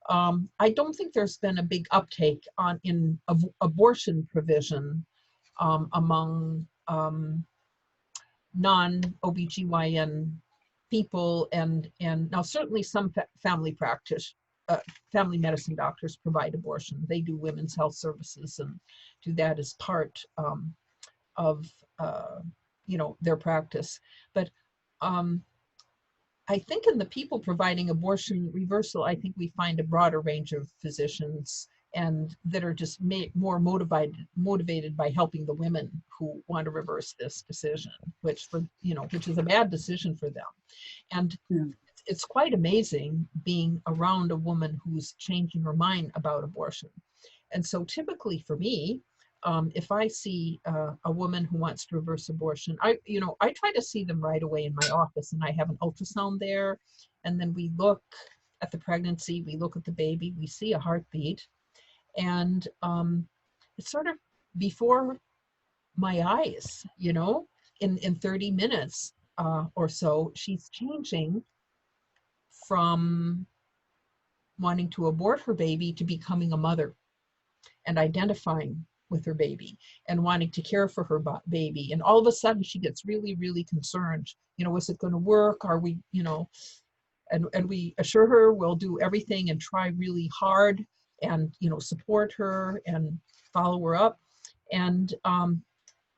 I don't think there's been a big uptake in abortion provision among non-OBGYN people, and now certainly some family medicine doctors provide abortion. They do women's health services and do that as part of you know, their practice. But I think in the people providing abortion reversal, I think we find a broader range of physicians and that are just more motivated by helping the women who want to reverse this decision, which is a bad decision for them. And it's quite amazing being around a woman who's changing her mind about abortion. And so typically for me, if I see a woman who wants to reverse abortion, I try to see them right away in my office, and I have an ultrasound there, and then we look at the pregnancy, we look at the baby, we see a heartbeat, and it's sort of before my eyes, you know, in 30 minutes or so, she's changing from wanting to abort her baby to becoming a mother and identifying with her baby and wanting to care for her baby. And all of a sudden she gets really, really concerned. You know, is it going to work? Are we, you know, and we assure her we'll do everything and try really hard and, you know, support her and follow her up. And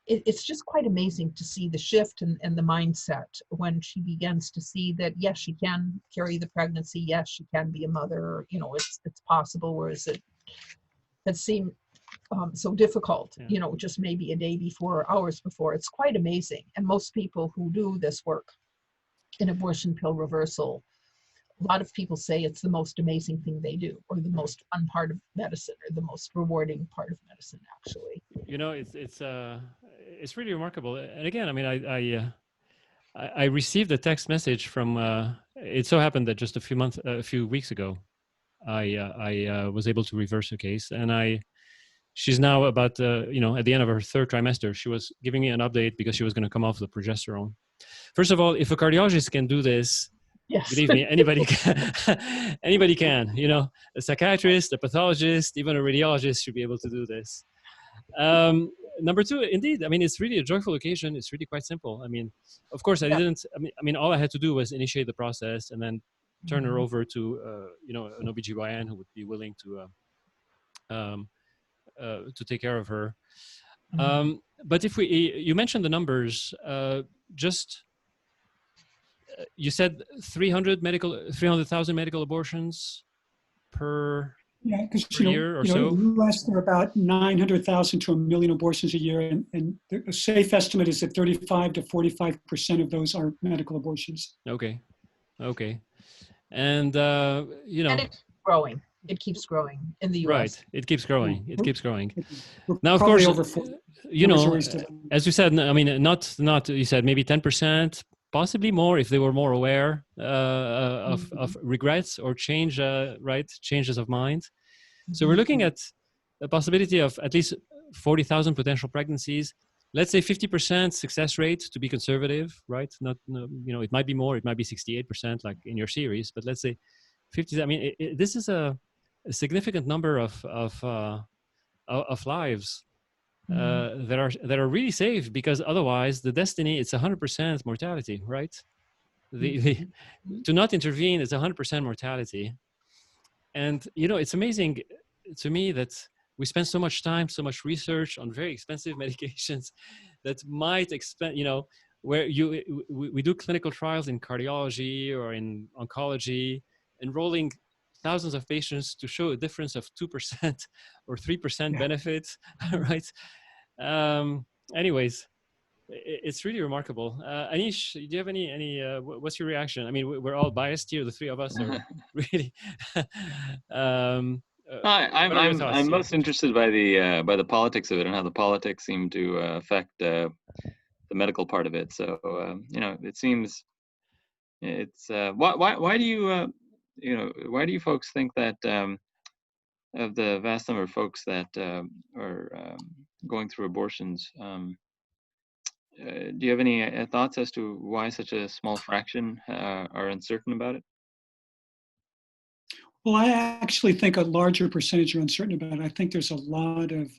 it's just quite amazing to see the shift and the mindset when she begins to see that, yes, she can carry the pregnancy. Yes, she can be a mother. You know, it's possible, whereas it had seemed so difficult, you know, just maybe a day before or hours before. It's quite amazing. And most people who do this work in abortion pill reversal, a lot of people say it's the most amazing thing they do, or the most fun part of medicine, or the most rewarding part of medicine, actually. You know, it's really remarkable. And again, I mean, I received a text message from. It so happened that just a few weeks ago, I was able to reverse a case, and she's now about you know, at the end of her third trimester. She was giving me an update because she was going to come off the progesterone. First of all, if a cardiologist can do this, yes, believe me, anybody can. Anybody can. You know, a psychiatrist, a pathologist, even a radiologist should be able to do this. Number two, indeed, I mean, it's really a joyful occasion. It's really quite simple. I mean, of course, I mean, all I had to do was initiate the process and then turn her over to, you know, an OBGYN who would be willing to take care of her. But if you mentioned the numbers, you said 300,000 medical abortions per year or so? In the U.S., there are about 900,000 to 1 million abortions a year, and the safe estimate is that 35 to 45% of those are medical abortions. Okay. And, you know. And it's growing. It keeps growing in the U.S. Right. It keeps growing. It keeps growing. We're now, of course, you know, as you said, I mean, not, you said maybe 10%, possibly more if they were more aware of regrets or changes of mind. So we're looking at a possibility of at least 40,000 potential pregnancies. Let's say 50% success rate to be conservative, right? Not, you know, it might be more, it might be 68% like in your series, but let's say 50. I mean, this is a significant number of lives that are really safe, because otherwise the destiny, it's 100% mortality, right? To not intervene is 100% mortality. And, you know, it's amazing to me that we spend so much time, so much research on very expensive medications that might you know, where we do clinical trials in cardiology or in oncology, enrolling thousands of patients to show a difference of 2% or 3% benefit, right? Anyways, it's really remarkable. Anish, do you have any what's your reaction? I mean, we're all biased here. The three of us are really. what are your thoughts? I'm most interested by the politics of it and how the politics seem to affect the medical part of it. So it seems it's why do you why do you folks think that of the vast number of folks that are going through abortions? Do you have any thoughts as to why such a small fraction are uncertain about it? Well, I actually think a larger percentage are uncertain about it. I think there's a lot of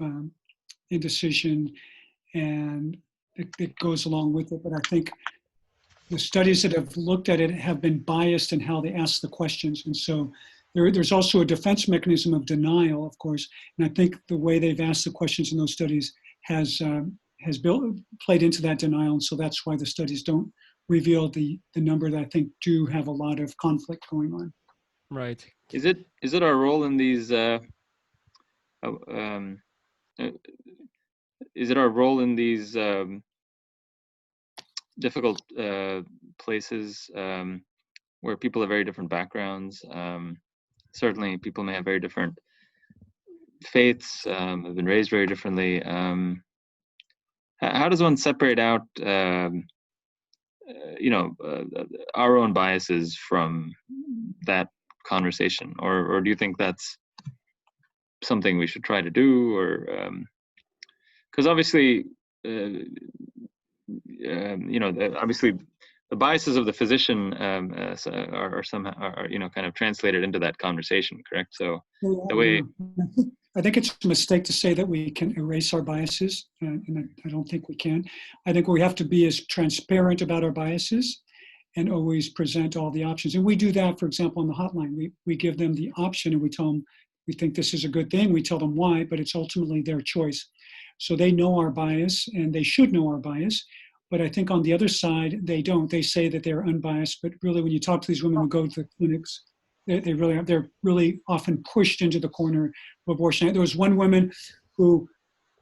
indecision and it goes along with it. But I think the studies that have looked at it have been biased in how they ask the questions. And so there's also a defense mechanism of denial, of course. And I think the way they've asked the questions in those studies has played into that denial. And so that's why the studies don't reveal the number that I think do have a lot of conflict going on. Right. Is it our role in these is it our role in these difficult places where people have very different backgrounds? Certainly people may have very different faiths, have been raised very differently. How does one separate out our own biases from that conversation, or do you think that's something we should try to do? Or because obviously obviously the biases of the physician are somehow kind of translated into that conversation, correct? So the way I think it's a mistake to say that we can erase our biases, and I don't think we can. I think we have to be as transparent about our biases and always present all the options. And we do that, for example, on the hotline. We give them the option and we tell them we think this is a good thing. We tell them why, but it's ultimately their choice. So they know our bias and they should know our bias. But I think on the other side, they don't. They say that they're unbiased, but really when you talk to these women who go to the clinics, they're really often pushed into the corner of abortion. There was one woman who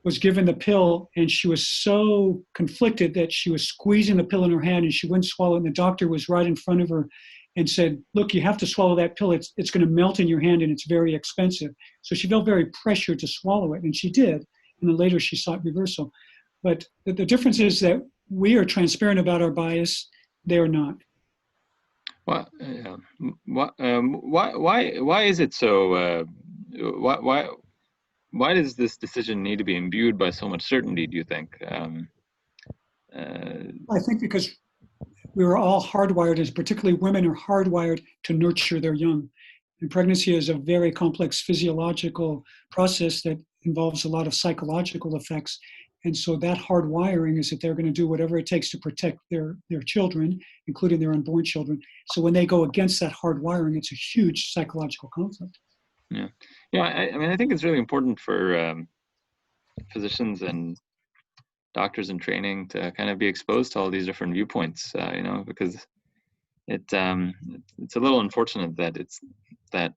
was given the pill and she was so conflicted that she was squeezing the pill in her hand and she wouldn't swallow it. And the doctor was right in front of her and said, look, you have to swallow that pill. It's going to melt in your hand and it's very expensive. So she felt very pressured to swallow it, and she did. And then later she sought reversal. But the difference is that we are transparent about our bias. They are not. Why is it so? Why does this decision need to be imbued by so much certainty, do you think? I think because we were all hardwired, as particularly women are hardwired to nurture their young. And pregnancy is a very complex physiological process that involves a lot of psychological effects. And so that hardwiring is that they're going to do whatever it takes to protect their children, including their unborn children. So when they go against that hardwiring, it's a huge psychological conflict. Yeah. I mean, I think it's really important for physicians and doctors in training to kind of be exposed to all these different viewpoints, because it's a little unfortunate that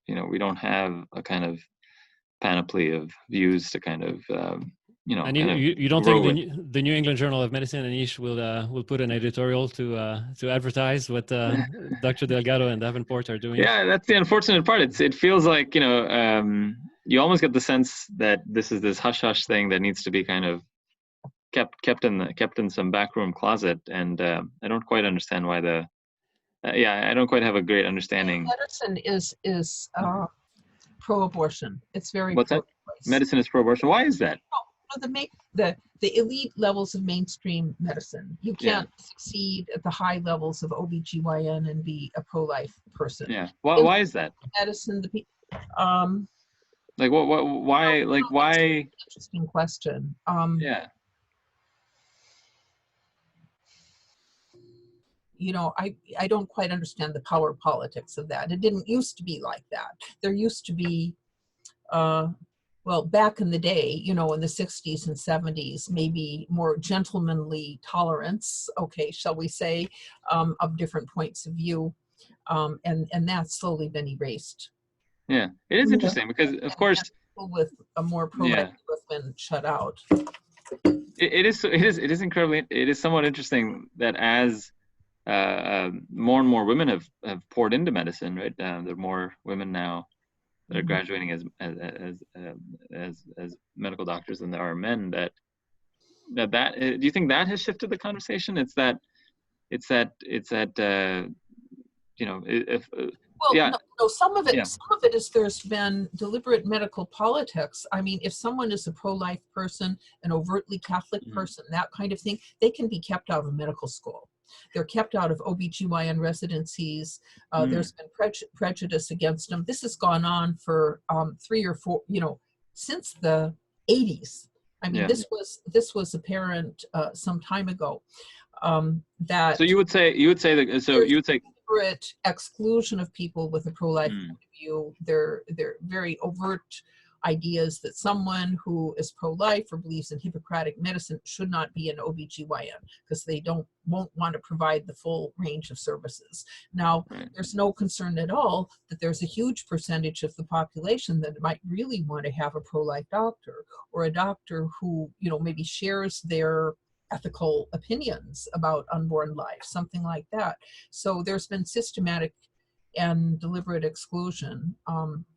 we don't have a kind of panoply of views to kind of and you don't think the New England Journal of Medicine and Anish will put an editorial to advertise what Dr. Delgado and Davenport are doing? Yeah, that's the unfortunate part. It feels like you almost get the sense that this is this hush hush thing that needs to be kind of kept in some backroom closet, and I don't quite understand why I don't quite have a great understanding. Medicine is pro-abortion. It's very What's that? Medicine is pro-abortion. Why is that? The elite levels of mainstream medicine. You can't succeed at the high levels of OBGYN and be a pro-life person. Yeah. Why is that? Medicine, like what why like why? Interesting question. Yeah. I don't quite understand the power politics of that. It didn't used to be like that. There used to be, back in the day, in the 60s and 70s, maybe more gentlemanly tolerance, shall we say, of different points of view. And that's slowly been erased. Yeah, it is interesting because, of course, people with a more pro-life have been shut out. It is incredibly. It is somewhat interesting that as more and more women have poured into medicine, right? There are more women now that are graduating as medical doctors than there are men. Do you think that has shifted the conversation? It's that you know, if Well, yeah, no, some of yeah. it is there's been deliberate medical politics. I mean, if someone is a pro-life person, an overtly Catholic person, that kind of thing, they can be kept out of medical school. They're kept out of OBGYN residencies. There's been prejudice against them. This has gone on for 3 or 4, since the 80s. I mean, this was apparent some time ago. That so you would say deliberate exclusion of people with a pro-life point of view. They're very overt ideas that someone who is pro-life or believes in Hippocratic medicine should not be an OBGYN because they won't want to provide the full range of services. Now, there's no concern at all that there's a huge percentage of the population that might really want to have a pro-life doctor, or a doctor who, maybe shares their ethical opinions about unborn life, something like that. So there's been systematic and deliberate exclusion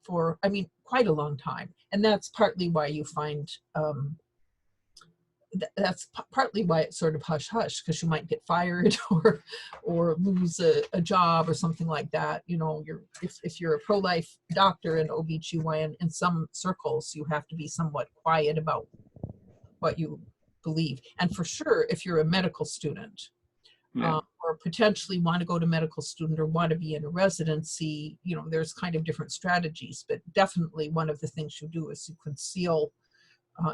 for, quite a long time. And that's partly why you find, that's partly why it's sort of hush-hush, because you might get fired or lose a job or something like that. If you're a pro-life doctor in OBGYN, in some circles, you have to be somewhat quiet about what you believe. And for sure, if you're a medical student, or potentially want to go to medical student or want to be in a residency, there's kind of different strategies, but definitely one of the things you do is you conceal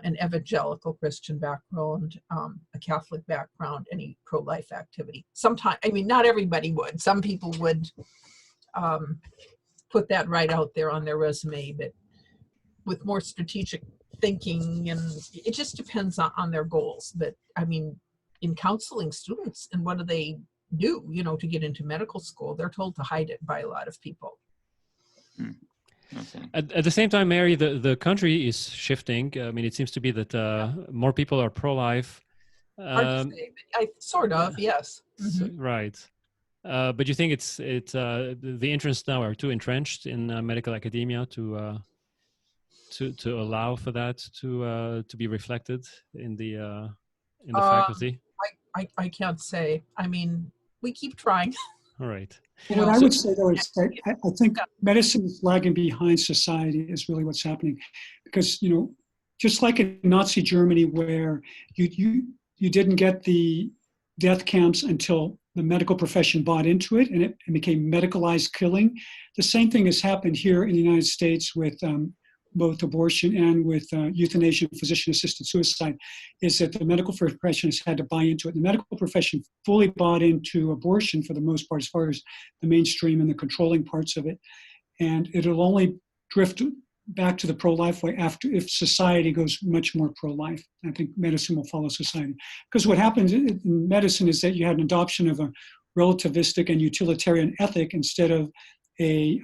an evangelical Christian background, a Catholic background, any pro-life activity. Sometimes, not everybody would. Some people would put that right out there on their resume, but with more strategic thinking, and it just depends on their goals. But in counseling students, and what do they do, to get into medical school? They're told to hide it by a lot of people. Okay. At the same time, Mary, the country is shifting. It seems to be that more people are pro-life. Hard to say, but sort of, yes. Mm-hmm. Right. But you think it's the interests now are too entrenched in medical academia to allow for that to be reflected in the faculty? I can't say. We keep trying. All right. What I would say though is that I think medicine is lagging behind society is really what's happening, because just like in Nazi Germany, where you didn't get the death camps until the medical profession bought into it and it became medicalized killing. The same thing has happened here in the United States with both abortion and with euthanasia and physician-assisted suicide, is that the medical profession has had to buy into it. The medical profession fully bought into abortion for the most part, as far as the mainstream and the controlling parts of it. And it'll only drift back to the pro-life way if society goes much more pro-life. I think medicine will follow society. Because what happens in medicine is that you had an adoption of a relativistic and utilitarian ethic instead of a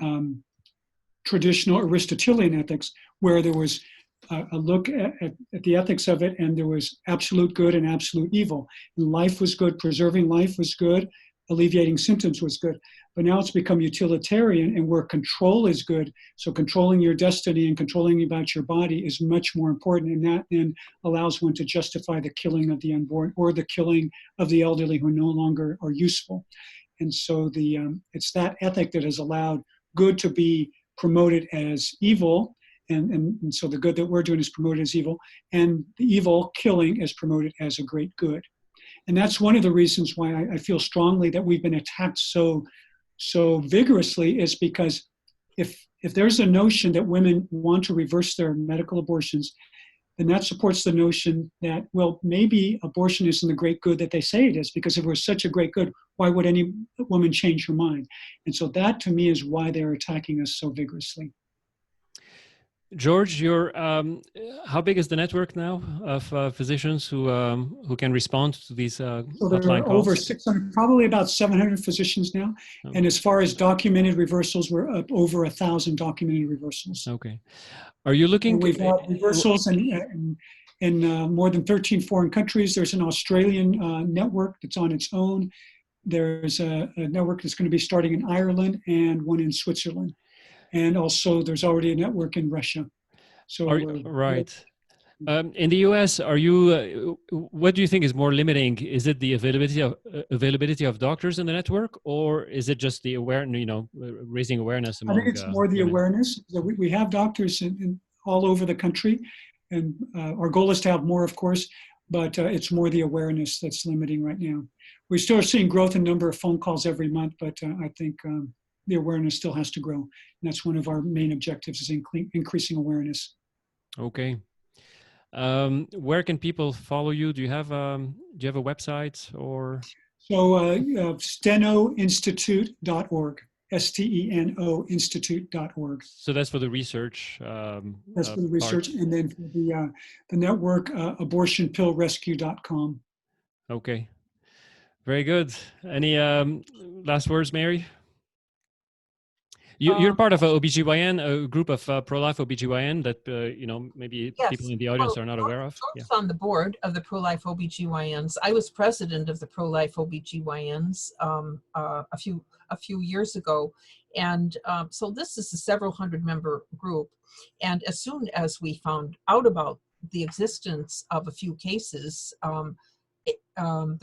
traditional Aristotelian ethics, where there was a look at the ethics of it, and there was absolute good and absolute evil. And life was good, preserving life was good, alleviating symptoms was good. But now it's become utilitarian, and where control is good, so controlling your destiny and controlling about your body is much more important, and that then allows one to justify the killing of the unborn or the killing of the elderly who no longer are useful. And so it's that ethic that has allowed good to be promoted as evil, and so the good that we're doing is promoted as evil, and the evil killing is promoted as a great good. And that's one of the reasons why I feel strongly that we've been attacked so vigorously, is because if there's a notion that women want to reverse their medical abortions, then that supports the notion that, well, maybe abortion isn't the great good that they say it is, because if it was such a great good, why would any woman change her mind? And so that, to me, is why they're attacking us so vigorously. George, how big is the network now of physicians who can respond to these so there are calls? Over 600, probably about 700 physicians now. Oh. And as far as documented reversals, we're up over 1,000 documented reversals. Okay. Are you looking? And we've had reversals in more than 13 foreign countries. There's an Australian network that's on its own. There's a network that's going to be starting in Ireland and one in Switzerland. And also there's already a network in Russia. So right. In the U.S., are you? What do you think is more limiting? Is it the availability of doctors in the network, or is it just the awareness? You know, raising awareness among. I think it's more the women? awareness. So we have doctors in all over the country, and our goal is to have more, of course. But it's more the awareness that's limiting right now. We're still seeing growth in number of phone calls every month, but I think the awareness still has to grow, and that's one of our main objectives: is increasing awareness. Okay. Where can people follow you? Do you have a website or? So stenoinstitute.org, STENO institute.org. So that's for the research. That's for the research, and then for the network, abortionpillrescue.com. Okay, very good. Any last words, Mary? You're part of a OBGYN, a group of pro-life OBGYN that, you know, maybe Yes. people in the audience are not aware of. I was on the board of the pro-life OBGYNs. I was president of the pro-life OBGYNs a few years ago. And so this is a several hundred member group. And as soon as we found out about the existence of a few cases, the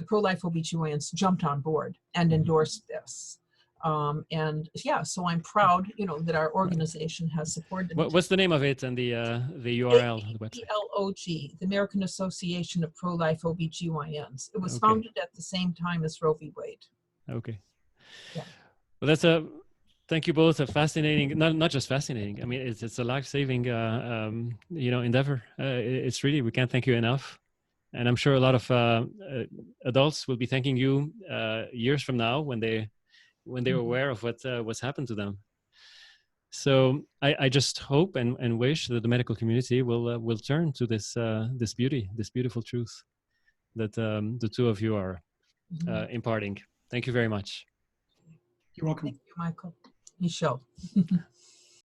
pro-life OBGYNs jumped on board and endorsed this. And yeah, so I'm proud, you know, that our organization has supported. What's the name of it and the URL of the website? APLOG, the American Association of Pro-Life OBGYNs. It was Okay. founded at the same time as Roe v. Wade. Okay. Yeah. Well, that's thank you both. A fascinating, not just fascinating. I mean, it's a life-saving, you know, endeavor. It's really, we can't thank you enough. And I'm sure a lot of adults will be thanking you years from now when they're aware of what's happened to them. So I just hope and wish that the medical community will turn to this beauty, this beautiful truth that the two of you are imparting. Thank you very much. You're welcome. Thank you, Michael. Michelle.